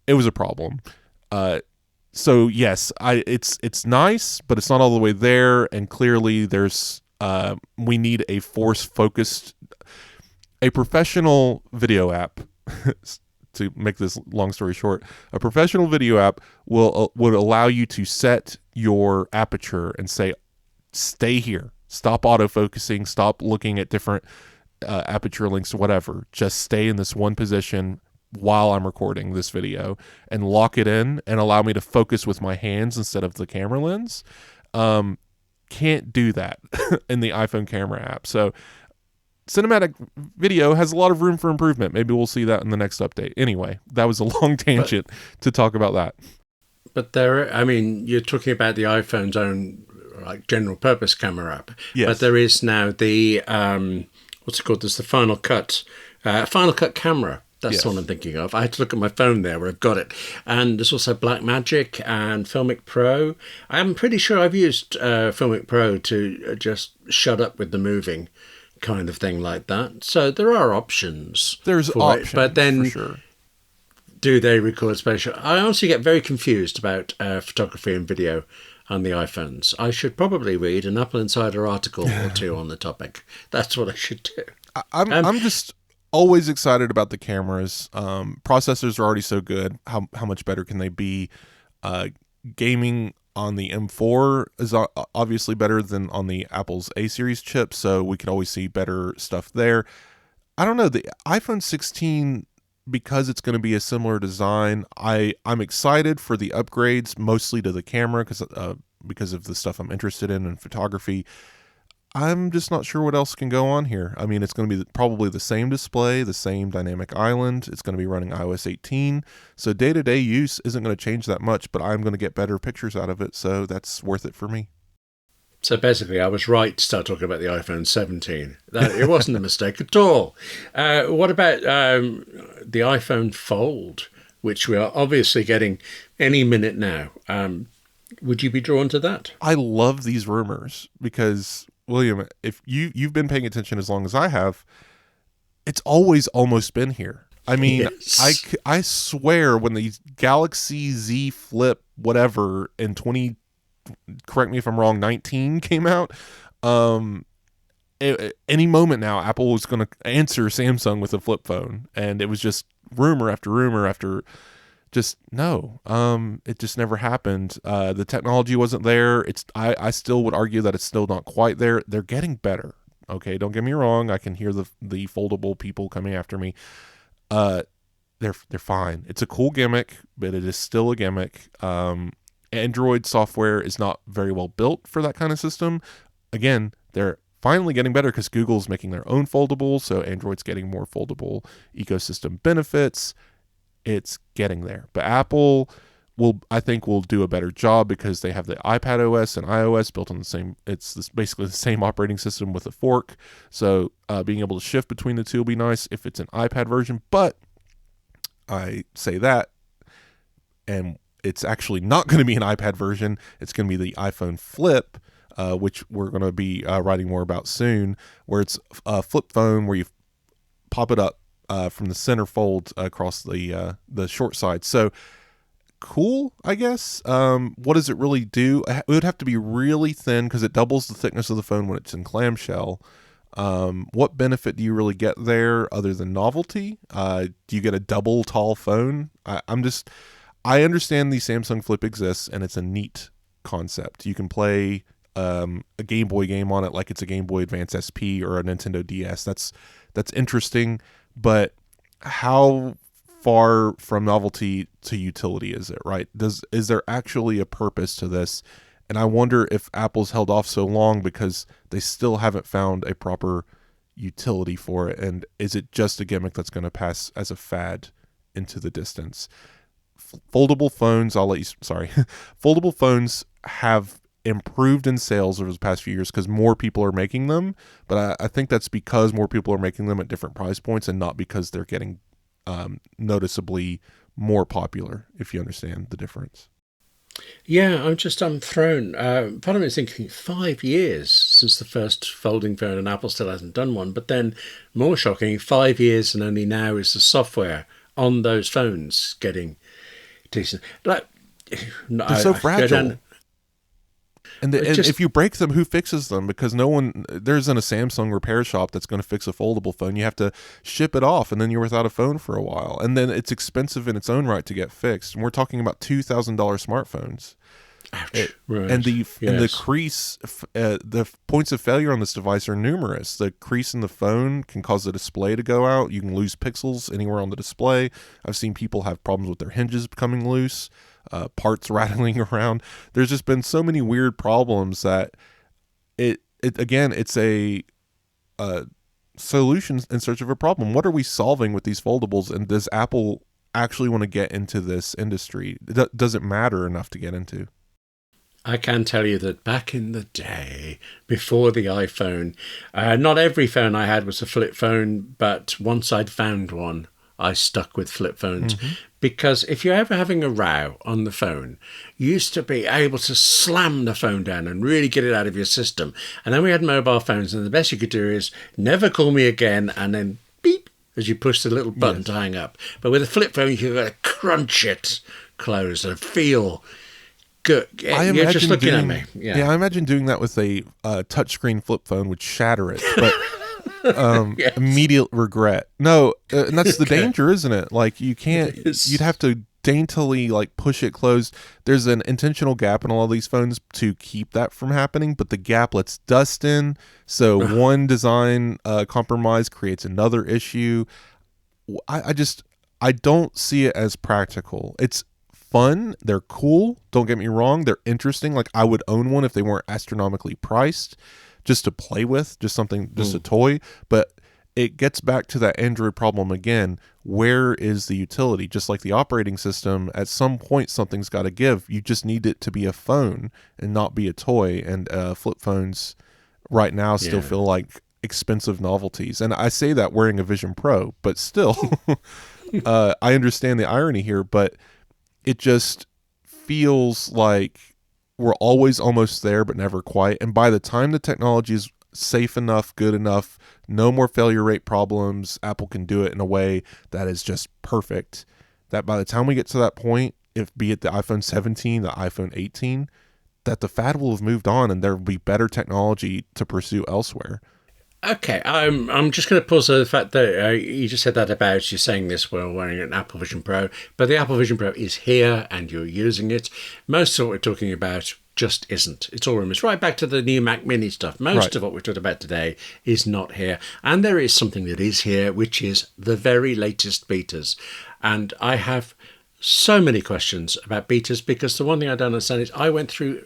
It was a problem. So yes, it's nice, but it's not all the way there. And clearly, we need a force-focused, a professional video app. To make this long story short, a professional video app would allow you to set your aperture and say, stay here, stop autofocusing, stop looking at different aperture lengths or whatever. Just stay in this one position, while I'm recording this video and lock it in and allow me to focus with my hands instead of the camera lens. Can't do that in the iPhone camera app. So cinematic video has a lot of room for improvement. Maybe we'll see that in the next update. Anyway, that was a long tangent to talk about that. But you're talking about the iPhone's own like general purpose camera app. Yes. But there is now the what's it called? There's the Final Cut camera. That's the one I'm thinking of. I had to look at my phone there where I've got it. And there's also Blackmagic and Filmic Pro. I'm pretty sure I've used Filmic Pro to just shut up with the moving kind of thing like that. So there are options. There's options, but then for sure. Do they record spatial? I honestly get very confused about photography and video on the iPhones. I should probably read an AppleInsider article or two on the topic. That's what I should do. I'm just always excited about the cameras. Processors are already so good. How much better can they be? Gaming on the M4 is obviously better than on the Apple's A series chip, so we can always see better stuff there. I don't know, the iPhone 16, because it's going to be a similar design, I'm excited for the upgrades, mostly to the camera, because of the stuff I'm interested in photography. I'm just not sure what else can go on here. I mean, it's going to be probably the same display, the same dynamic island. It's going to be running iOS 18. So day-to-day use isn't going to change that much, but I'm going to get better pictures out of it. So that's worth it for me. So basically, I was right to start talking about the iPhone 17. It wasn't a mistake at all. What about the iPhone Fold, which we are obviously getting any minute now? Would you be drawn to that? I love these rumors because, William, if you've been paying attention as long as I have, it's always almost been here. I mean, yes. I swear when the Galaxy Z Flip whatever in correct me if I'm wrong, 19 came out, any moment now Apple was going to answer Samsung with a flip phone, and it was just rumor after rumor after just no. It just never happened. The technology wasn't there. I still would argue that it's still not quite there. They're getting better. Okay, don't get me wrong. I can hear the foldable people coming after me. They're fine. It's a cool gimmick, but it is still a gimmick. Android software is not very well built for that kind of system. Again, they're finally getting better because Google's making their own foldable, so Android's getting more foldable ecosystem benefits. It's getting there. But Apple I think will do a better job because they have the iPad OS and iOS built on the same, basically the same operating system with a fork. So being able to shift between the two will be nice if it's an iPad version. But I say that, and it's actually not going to be an iPad version. It's going to be the iPhone Flip, which we're going to be writing more about soon, where it's a flip phone where you pop it up from the center fold across the short side. So cool, I guess. What does it really do? It would have to be really thin because it doubles the thickness of the phone when it's in clamshell. What benefit do you really get there other than novelty? Do you get a double tall phone? I understand the Samsung Flip exists, and it's a neat concept. You can play a Game Boy game on it like it's a Game Boy Advance SP or a Nintendo DS. That's interesting, but how far from novelty to utility is it, right? Is there actually a purpose to this? And I wonder if Apple's held off so long because they still haven't found a proper utility for it, and is it just a gimmick that's going to pass as a fad into the distance? Foldable phones, foldable phones have improved in sales over the past few years because more people are making them, but I think that's because more people are making them at different price points and not because they're getting noticeably more popular, if you understand the difference. Yeah, I'm thrown. Part of me is thinking 5 years since the first folding phone, and Apple still hasn't done one. But then, more shocking, 5 years and only now is the software on those phones getting decent. Like, they're so fragile. And if you break them, who fixes them? Because there isn't a Samsung repair shop that's going to fix a foldable phone. You have to ship it off, and then you're without a phone for a while. And then it's expensive in its own right to get fixed. And we're talking about $2,000 smartphones. Ouch. Right. And the crease, the points of failure on this device are numerous. The crease in the phone can cause the display to go out. You can lose pixels anywhere on the display. I've seen people have problems with their hinges becoming loose, parts rattling around. There's just been so many weird problems that it's a solution in search of a problem. What are we solving with these foldables? And does Apple actually want to get into this industry? Does it matter enough to get into? I can tell you that back in the day, before the iPhone, not every phone I had was a flip phone, but once I'd found one, I stuck with flip phones. Mm-hmm. Because if you're ever having a row on the phone, you used to be able to slam the phone down and really get it out of your system. And then we had mobile phones, and the best you could do is never call me again, and then beep, as you push the little button to hang up. But with a flip phone, you've got to crunch it close and feel good. You're just looking at me. Yeah, I imagine doing that with a touchscreen flip phone would shatter it, but immediate regret. No, and that's the danger, isn't it? Like you can't. You'd have to daintily like push it closed. There's an intentional gap in all of these phones to keep that from happening, but the gap lets dust in. So one design compromise creates another issue. I don't see it as practical. It's fun. They're cool. Don't get me wrong. They're interesting. Like I would own one if they weren't astronomically priced, just to play with, just something, just a toy. But it gets back to that Android problem again. Where is the utility? Just like the operating system, at some point something's got to give. You just need it to be a phone and not be a toy. And flip phones right now still feel like expensive novelties. And I say that wearing a Vision Pro, but still, I understand the irony here, but it just feels like we're always almost there, but never quite. And by the time the technology is safe enough, good enough, no more failure rate problems, Apple can do it in a way that is just perfect, that by the time we get to that point, be it the iPhone 17, the iPhone 18, that the fad will have moved on and there will be better technology to pursue elsewhere. Okay, I'm just going to pause on the fact that you just said that about you saying this while wearing an Apple Vision Pro, but the Apple Vision Pro is here and you're using it. Most of what we're talking about just isn't. It's all rumors. Right back to the new Mac Mini stuff. Most of what we're talking about today is not here. And there is something that is here, which is the very latest betas. And I have so many questions about betas because the one thing I don't understand is I went through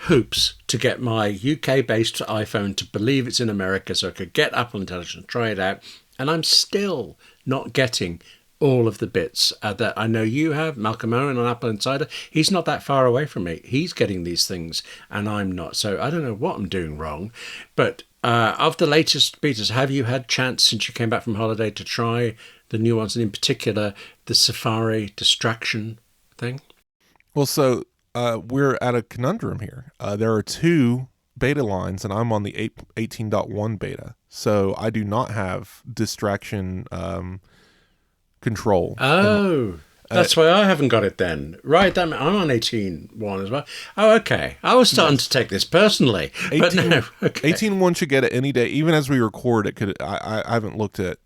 hoops to get my UK-based iPhone to believe it's in America so I could get Apple Intelligence and try it out. And I'm still not getting all of the bits that I know you have. Malcolm Owen on AppleInsider, he's not that far away from me. He's getting these things and I'm not. So I don't know what I'm doing wrong. But of the latest betas, have you had chance since you came back from holiday to try the new ones, and in particular the Safari distraction thing? Well, so we're at a conundrum here. There are two beta lines, and I'm on the 18.1 beta, so I do not have distraction control. Oh, that's why I haven't got it then. Right, I'm on 18.1 as well. Oh, okay. I was starting to take this personally, but no. Okay. 18.1 should get it any day, even as we record. It could. I haven't looked at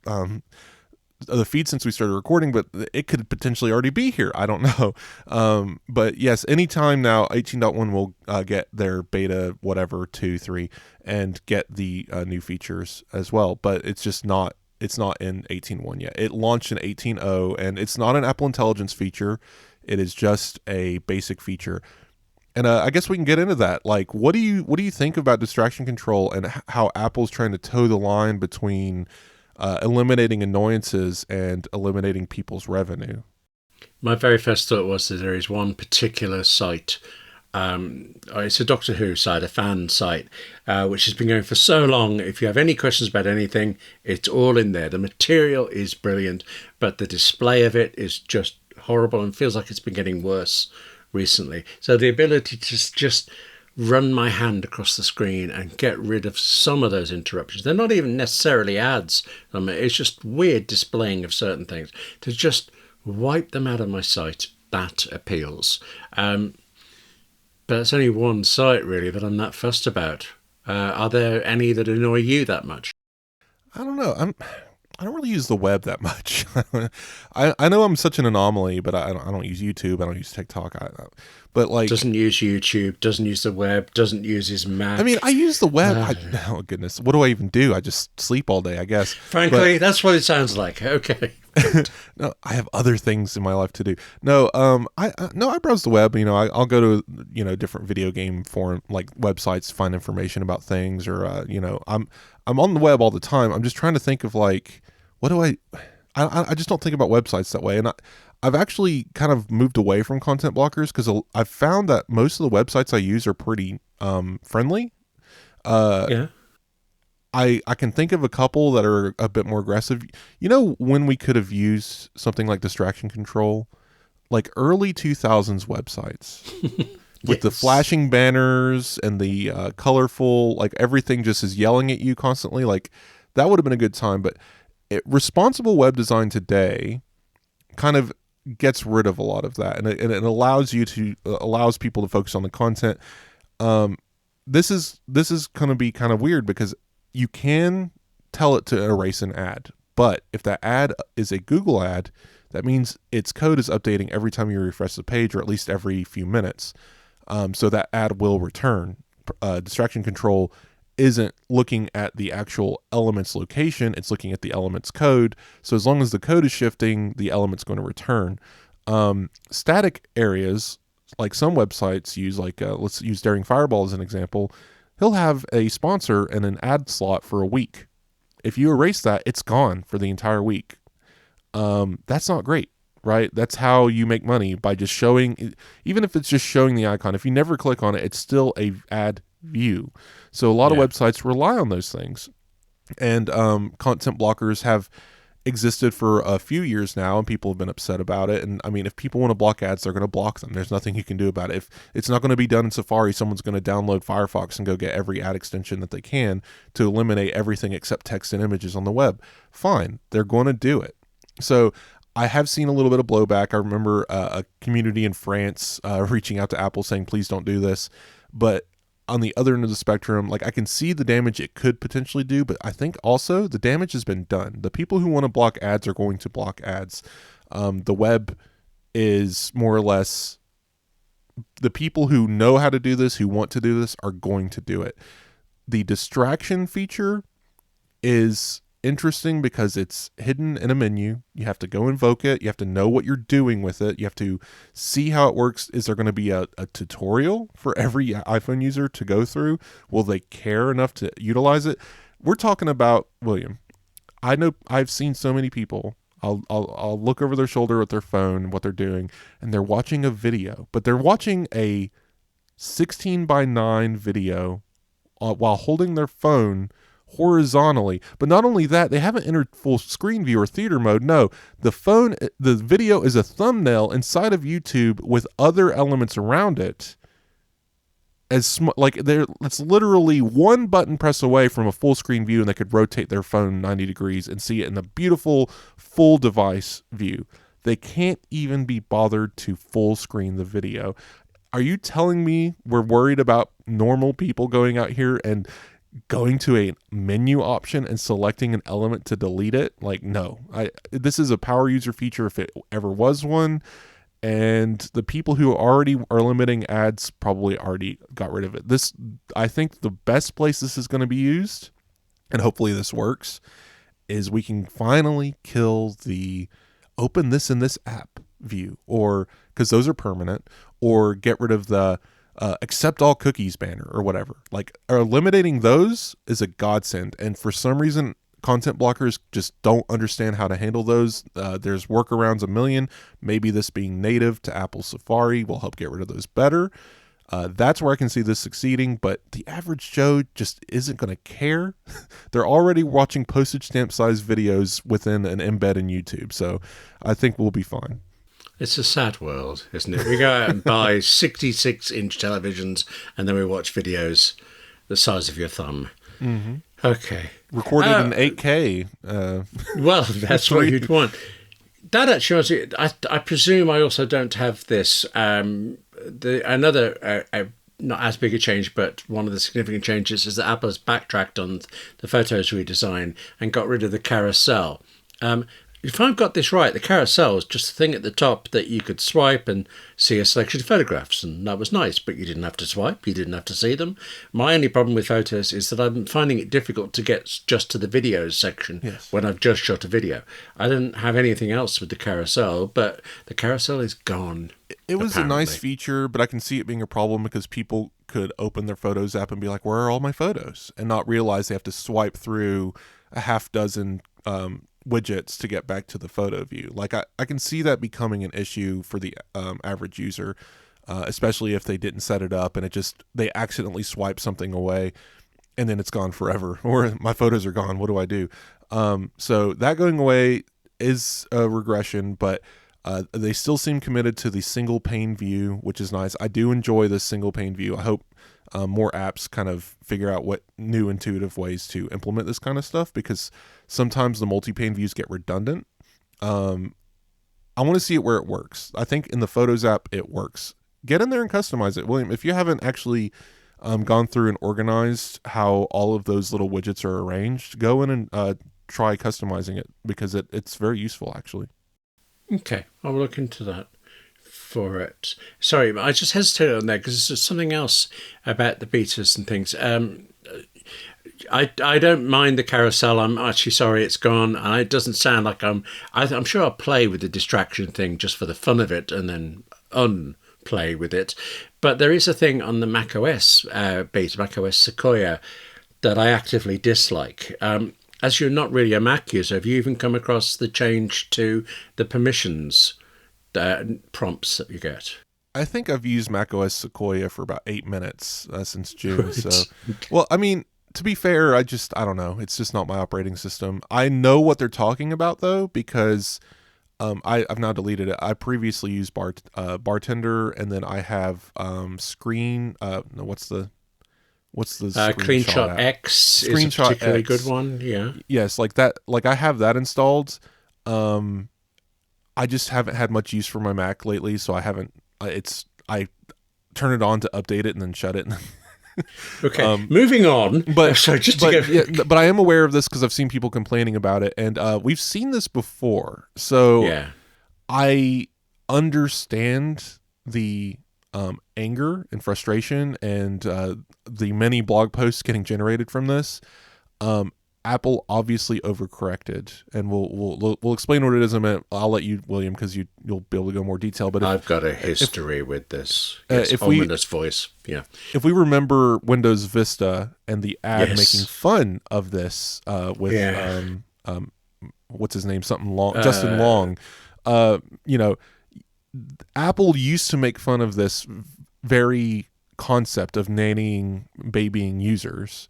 the feed since we started recording, but it could potentially already be here. I don't know. But yes, anytime now, 18.1 will get their beta, whatever, 2, 3, and get the new features as well. But it's just not, it's not in 18.1 yet. It launched in 18.0, and it's not an Apple Intelligence feature. It is just a basic feature. And I guess we can get into that. Like, what do you think about distraction control and how Apple's trying to toe the line between eliminating annoyances and eliminating people's revenue? My very first thought was that there is one particular site. It's a Doctor Who site, a fan site, which has been going for so long. If you have any questions about anything, it's all in there. The material is brilliant, but the display of it is just horrible and feels like it's been getting worse recently. So the ability to just run my hand across the screen and get rid of some of those interruptions. They're not even necessarily ads. It's just weird displaying of certain things. To just wipe them out of my site, that appeals. But it's only one site, really, that I'm that fussed about. Are there any that annoy you that much? I don't know. I don't really use the web that much. I know I'm such an anomaly, but I don't use YouTube. I don't use TikTok. But like, doesn't use YouTube, doesn't use the web, doesn't use his Mac. I mean, I use the web. Oh goodness, what do I even do? I just sleep all day, I guess. Frankly, that's what it sounds like. Okay. No, I have other things in my life to do. No, I browse the web. I'll go to different video game forum like websites to find information about things, or I'm on the web all the time. I'm just trying to think of like, what do I just don't think about websites that way, and I've actually kind of moved away from content blockers because I've found that most of the websites I use are pretty friendly. Yeah. I can think of a couple that are a bit more aggressive. When we could have used something like distraction control, like early 2000s websites with the flashing banners and the colorful, like everything just is yelling at you constantly. Like that would have been a good time. But responsible web design today kind of gets rid of a lot of that, and it allows people to focus on the content. This is going to be kind of weird because you can tell it to erase an ad, but if that ad is a Google ad, that means its code is updating every time you refresh the page, or at least every few minutes. So that ad will return. Distraction control isn't looking at the actual element's location, it's looking at the element's code. So as long as the code is shifting, the element's going to return. Static areas, like some websites use, like let's use Daring Fireball as an example. He'll have a sponsor and an ad slot for a week. If you erase that, it's gone for the entire week. That's not great, right? That's how you make money, by just showing, even if it's just showing the icon. If you never click on it, it's still a ad view. So a lot of websites rely on those things. And content blockers have existed for a few years now, and people have been upset about it. And I mean, if people want to block ads, they're going to block them. There's nothing you can do about it. If it's not going to be done in Safari, someone's going to download Firefox and go get every ad extension that they can to eliminate everything except text and images on the web. Fine, they're going to do it. So I have seen a little bit of blowback. I remember a community in France reaching out to Apple saying, please don't do this. But on the other end of the spectrum, like, I can see the damage it could potentially do, but I think also the damage has been done. The people who want to block ads are going to block ads. The web is more or less, the people who know how to do this, who want to do this, are going to do it. The distraction feature is interesting because it's hidden in a menu. You have to go invoke it. You have to know what you're doing with it. You have to see how it works. Is there going to be a tutorial for every iPhone user to go through? Will they care enough to utilize it? We're talking about, William, I know I've seen so many people. I'll look over their shoulder at their phone, what they're doing, and they're watching a video, but they're watching a 16:9 video while holding their phone horizontally. But not only that, they haven't entered full screen view or theater mode. No, the video is a thumbnail inside of YouTube with other elements around it. It's literally one button press away from a full screen view, and they could rotate their phone 90 degrees and see it in a beautiful full device view. They can't even be bothered to full screen the video. Are you telling me we're worried about normal people going out here and going to a menu option and selecting an element to delete it? Like, no. This is a power user feature if it ever was one, and the people who already are limiting ads probably already got rid of it. I think the best place this is going to be used, and hopefully this works, is we can finally kill the open this in this app view, or because those are permanent, or get rid of the accept all cookies banner or whatever. Like, eliminating those is a godsend. And for some reason, content blockers just don't understand how to handle those. There's workarounds a million. Maybe this being native to Apple Safari will help get rid of those better. That's where I can see this succeeding, but the average Joe just isn't going to care. They're already watching postage stamp size videos within an embed in YouTube. So I think we'll be fine. It's a sad world, isn't it? We go out and buy 66-inch televisions, and then we watch videos the size of your thumb. Mm-hmm. Okay. Recorded in 8K. Well, that's what you'd want. That actually, I presume I also don't have this. Another not as big a change, but one of the significant changes is that Apple has backtracked on the Photos redesign and got rid of the carousel. If I've got this right, the carousel was just a thing at the top that you could swipe and see a selection of photographs, and that was nice, but you didn't have to swipe, you didn't have to see them. My only problem with Photos is that I'm finding it difficult to get just to the videos section when I've just shot a video. I didn't have anything else with the carousel, but the carousel is gone. It was apparently a nice feature, but I can see it being a problem because people could open their Photos app and be like, where are all my photos? And not realize they have to swipe through a half dozen widgets to get back to the photo view. Like I can see that becoming an issue for the average user, especially if they didn't set it up and they accidentally swipe something away and then it's gone forever, or my photos are gone. What do I do? So that going away is a regression, but they still seem committed to the single pane view, which is nice. I do enjoy this single pane view. I hope more apps kind of figure out what new intuitive ways to implement this kind of stuff, because sometimes the multi-pane views get redundant. I want to see it where it works. I think in the Photos app, it works. Get in there and customize it. William, if you haven't actually gone through and organized how all of those little widgets are arranged, go in and try customizing it, because it's very useful, actually. Okay, I'll look into that for it. Sorry, I just hesitated on there because there's something else about the betas and things. I don't mind the carousel. I'm actually sorry it's gone, and it doesn't sound like I'm sure I'll play with the distraction thing just for the fun of it and then unplay with it. But there is a thing on the macOS beta, macOS Sequoia, that I actively dislike. As you're not really a Mac user, have you even come across the change to the permissions prompts that you get? I think I've used macOS Sequoia for about 8 minutes since June. Right. So, well, I mean, to be fair, I don't know. It's just not my operating system. I know what they're talking about, though, because I've now deleted it. I previously used Bartender, and then I have what's the Screenshot X is a particularly good one. Yeah. Yes, like that. Like I have that installed. I just haven't had much use for my Mac lately, so I haven't. I turn it on to update it and then shut it. Okay, moving on. But I am aware of this because I've seen people complaining about it, and we've seen this before. So yeah, I understand the anger and frustration and the many blog posts getting generated from this. Apple obviously overcorrected, and we'll explain what it is in a minute. I'll let you, William, because you'll be able to go more detail. But I've got a history with this. It's ominous voice. Yeah. If we remember Windows Vista and the ad making fun of this with what's his name, something long, Justin Long, Apple used to make fun of this very concept of nannying, babying users.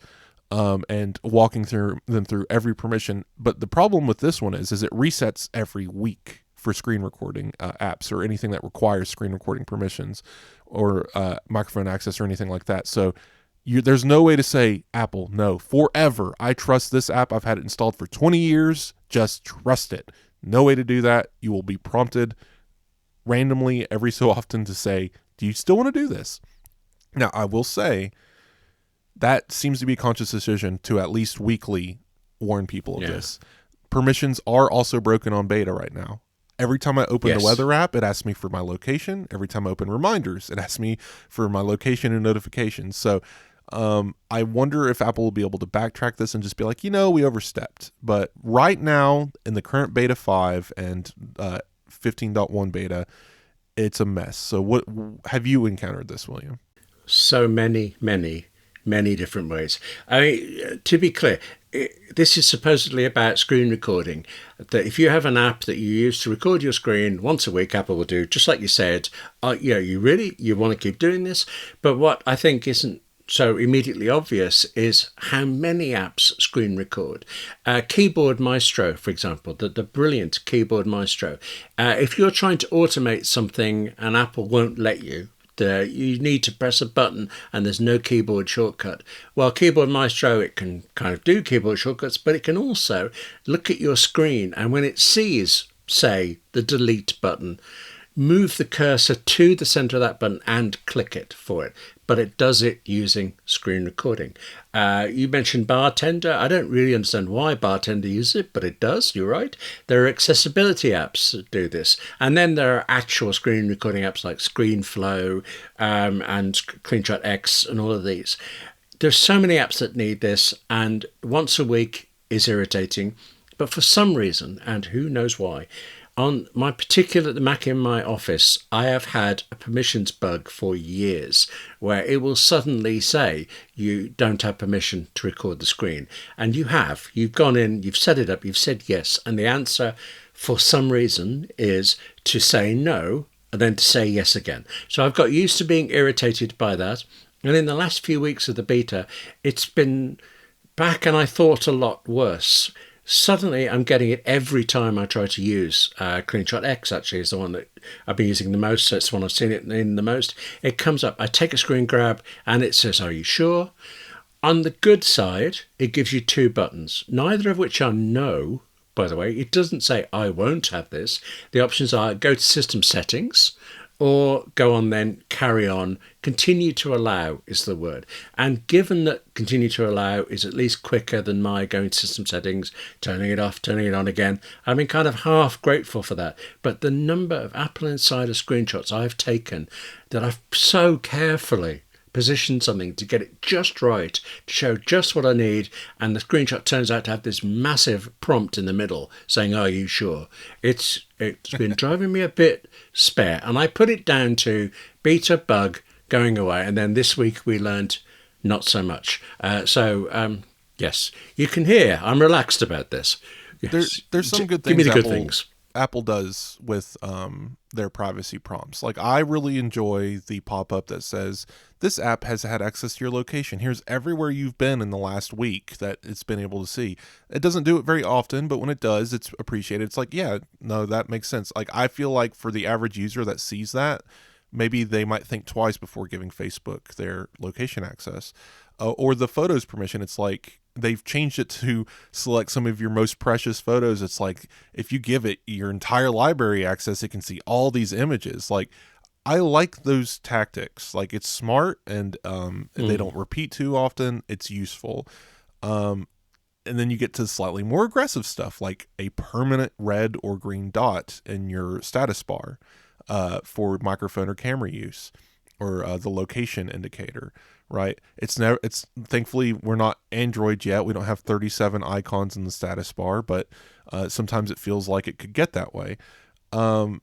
And walking them through every permission. But the problem with this one is it resets every week for screen recording apps or anything that requires screen recording permissions or microphone access or anything like that. So there's no way to say, Apple, no, forever. I trust this app. I've had it installed for 20 years. Just trust it. No way to do that. You will be prompted randomly every so often to say, do you still want to do this? Now, I will say, that seems to be a conscious decision to at least weekly warn people of this. Permissions are also broken on beta right now. Every time I open the weather app, it asks me for my location. Every time I open reminders, it asks me for my location and notifications. So I wonder if Apple will be able to backtrack this and just be like, we overstepped. But right now, in the current beta 5 and 15.1 beta, it's a mess. So what have you encountered this, William? So many different ways. I mean, to be clear, this is supposedly about screen recording. That if you have an app that you use to record your screen once a week, Apple will do, just like you said, you want to keep doing this. But what I think isn't so immediately obvious is how many apps screen record. Keyboard Maestro, for example, the brilliant Keyboard Maestro. If you're trying to automate something and Apple won't let you, you need to press a button and there's no keyboard shortcut. Well, Keyboard Maestro, it can kind of do keyboard shortcuts, but it can also look at your screen, and when it sees, say, the delete button, move the cursor to the center of that button and click it for it. But it does it using screen recording. You mentioned Bartender. I don't really understand why Bartender uses it, but it does. You're right. There are accessibility apps that do this. And then there are actual screen recording apps like ScreenFlow and CleanShot X and all of these. There's so many apps that need this, and once a week is irritating. But for some reason, and who knows why, on my particular Mac in my office, I have had a permissions bug for years where it will suddenly say you don't have permission to record the screen. And you have. You've gone in, you've set it up, you've said yes. And the answer, for some reason, is to say no and then to say yes again. So I've got used to being irritated by that. And in the last few weeks of the beta, it's been back and I thought a lot worse. Suddenly, I'm getting it every time I try to use CleanShot X, actually, is the one that I've been using the most, so it's the one I've seen it in the most. It comes up, I take a screen grab, and it says, are you sure? On the good side, it gives you 2 buttons, neither of which are no, by the way. It doesn't say, I won't have this. The options are go to System Settings, or go on then, carry on, continue to allow is the word. And given that continue to allow is at least quicker than my going to system settings, turning it off, turning it on again, I've been kind of half grateful for that. But the number of AppleInsider screenshots I've taken that I've so carefully positioned something to get it just right, to show just what I need, and the screenshot turns out to have this massive prompt in the middle saying, are you sure? It's been driving me a bit spare, and I put it down to beta bug going away, and then this week we learned not so much. Yes, you can hear I'm relaxed about this. Yes. There's some good things. Give me the good things Apple does with their privacy prompts. Like, I really enjoy the pop-up that says, this app has had access to your location. Here's everywhere you've been in the last week that it's been able to see. It doesn't do it very often, but when it does, it's appreciated. It's like, yeah, no, that makes sense. Like, I feel like for the average user that sees that, maybe they might think twice before giving Facebook their location access. Or the photos permission, it's like they've changed it to select some of your most precious photos. It's like if you give it your entire library access, it can see all these images. Like, I like those tactics. Like, it's smart, and they don't repeat too often. It's useful. And then you get to slightly more aggressive stuff, like a permanent red or green dot in your status bar for microphone or camera use, or the location indicator. Right. It's thankfully we're not Android yet. We don't have 37 icons in the status bar, but sometimes it feels like it could get that way. And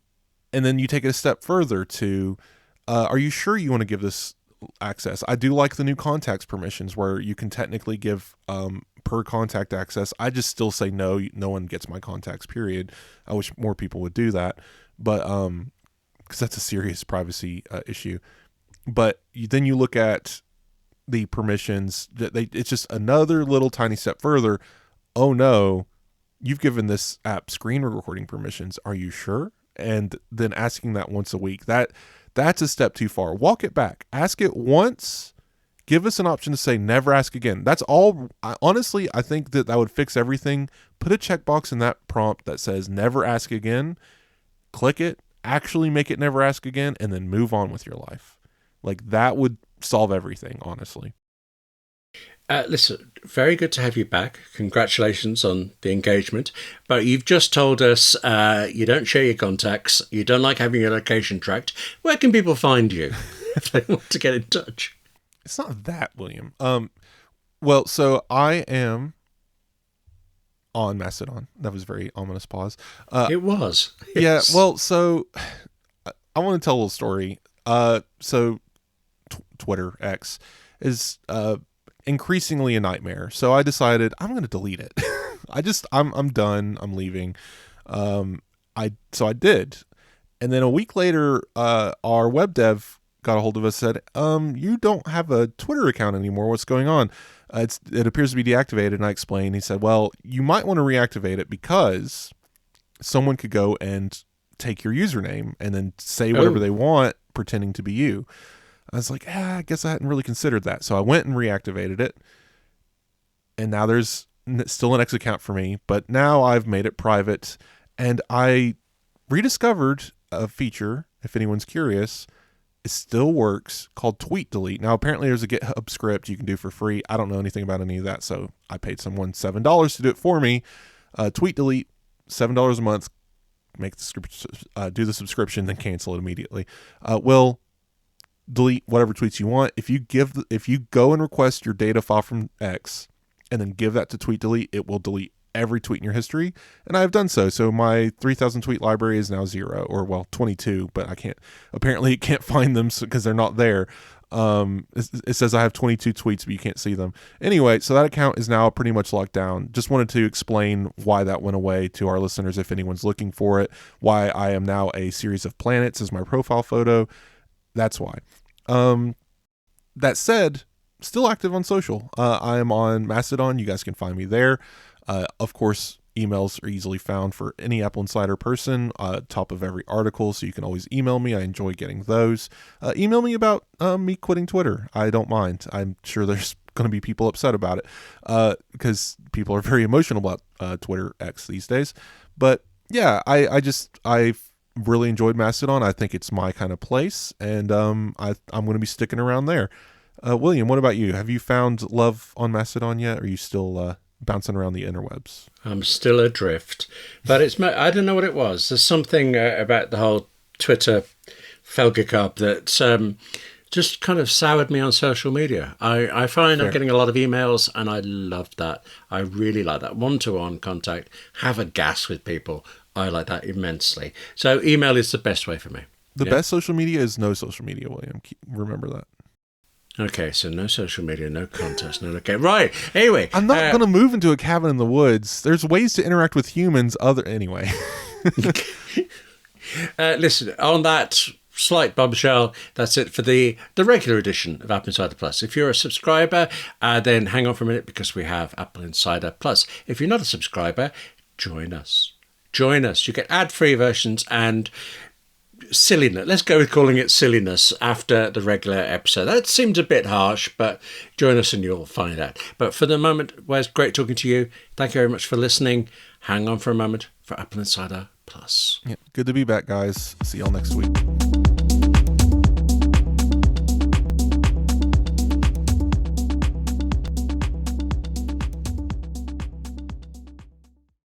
then you take it a step further to, are you sure you want to give this access? I do like the new contacts permissions where you can technically give per contact access. I just still say no one gets my contacts, period. I wish more people would do that, but because that's a serious privacy issue. But then you look at the permissions, it's just another little tiny step further. Oh no, you've given this app screen recording permissions. Are you sure? And then asking that once a week, that's a step too far. Walk it back. Ask it once. Give us an option to say never ask again. That's all. Honestly, I think that would fix everything. Put a checkbox in that prompt that says never ask again. Click it. Actually make it never ask again, and then move on with your life. Like, that would solve everything, honestly. Listen, very good to have you back. Congratulations on the engagement. But you've just told us you don't share your contacts. You don't like having your location tracked. Where can people find you if they want to get in touch? It's not that, William. Well, so I am on Mastodon. That was a very ominous pause. It was. Yes. Yeah, well, so I want to tell a little story. So Twitter, X, is increasingly a nightmare. So I decided I'm going to delete it. I'm done. I'm leaving. So I did. And then a week later, our web dev got a hold of us, said, you don't have a Twitter account anymore. What's going on? It appears to be deactivated. And I explained. He said, well, you might want to reactivate it because someone could go and take your username and then say whatever they want, pretending to be you. I was like, I guess I hadn't really considered that. So I went and reactivated it. And now there's still an X account for me, but now I've made it private. And I rediscovered a feature, if anyone's curious. It still works, called Tweet Delete. Now, apparently there's a GitHub script you can do for free. I don't know anything about any of that, so I paid someone $7 to do it for me. Tweet Delete, $7 a month. Do the subscription, then cancel it immediately. Will delete whatever tweets you want. If you go and request your data file from X and then give that to Tweet Delete, it will delete every tweet in your history, and I have done so. So my 3,000 tweet library is now 0, or 22, but it can't find them because they're not there. It says I have 22 tweets, but you can't see them. Anyway, so that account is now pretty much locked down. Just wanted to explain why that went away to our listeners if anyone's looking for it, why I am now a series of planets as my profile photo. That's why. That said, still active on social. I am on Mastodon. You guys can find me there. Of course, emails are easily found for any Apple Insider person, top of every article, so you can always email me. I enjoy getting those. Email me about me quitting Twitter. I don't mind. I'm sure there's going to be people upset about it because people are very emotional about Twitter X these days. But yeah, I've really enjoyed Mastodon. I think it's my kind of place, and I'm going to be sticking around there. William, what about you? Have you found love on Mastodon yet? Or are you still bouncing around the interwebs? I'm still adrift, but I don't know what it was. There's something about the whole Twitter felgicub that just kind of soured me on social media. I find I'm getting a lot of emails, and I love that. I really like that one-to-one contact, have a gas with people. I like that immensely. So email is the best way for me. The best social media is no social media, William. Remember that. Okay, so no social media, no contest, no... Okay, right. Anyway. I'm not going to move into a cabin in the woods. There's ways to interact with humans Anyway. Listen, on that slight bombshell, that's it for the regular edition of Apple Insider Plus. If you're a subscriber, then hang on for a minute because we have Apple Insider Plus. If you're not a subscriber, join us. You get ad-free versions and... silliness. Let's go with calling it silliness after the regular episode. That seems a bit harsh, but join us and you'll find out. But for the moment, Wes, great talking to you. Thank you very much for listening. Hang on for a moment for Apple Insider Plus. Yeah, good to be back, guys. See y'all next week.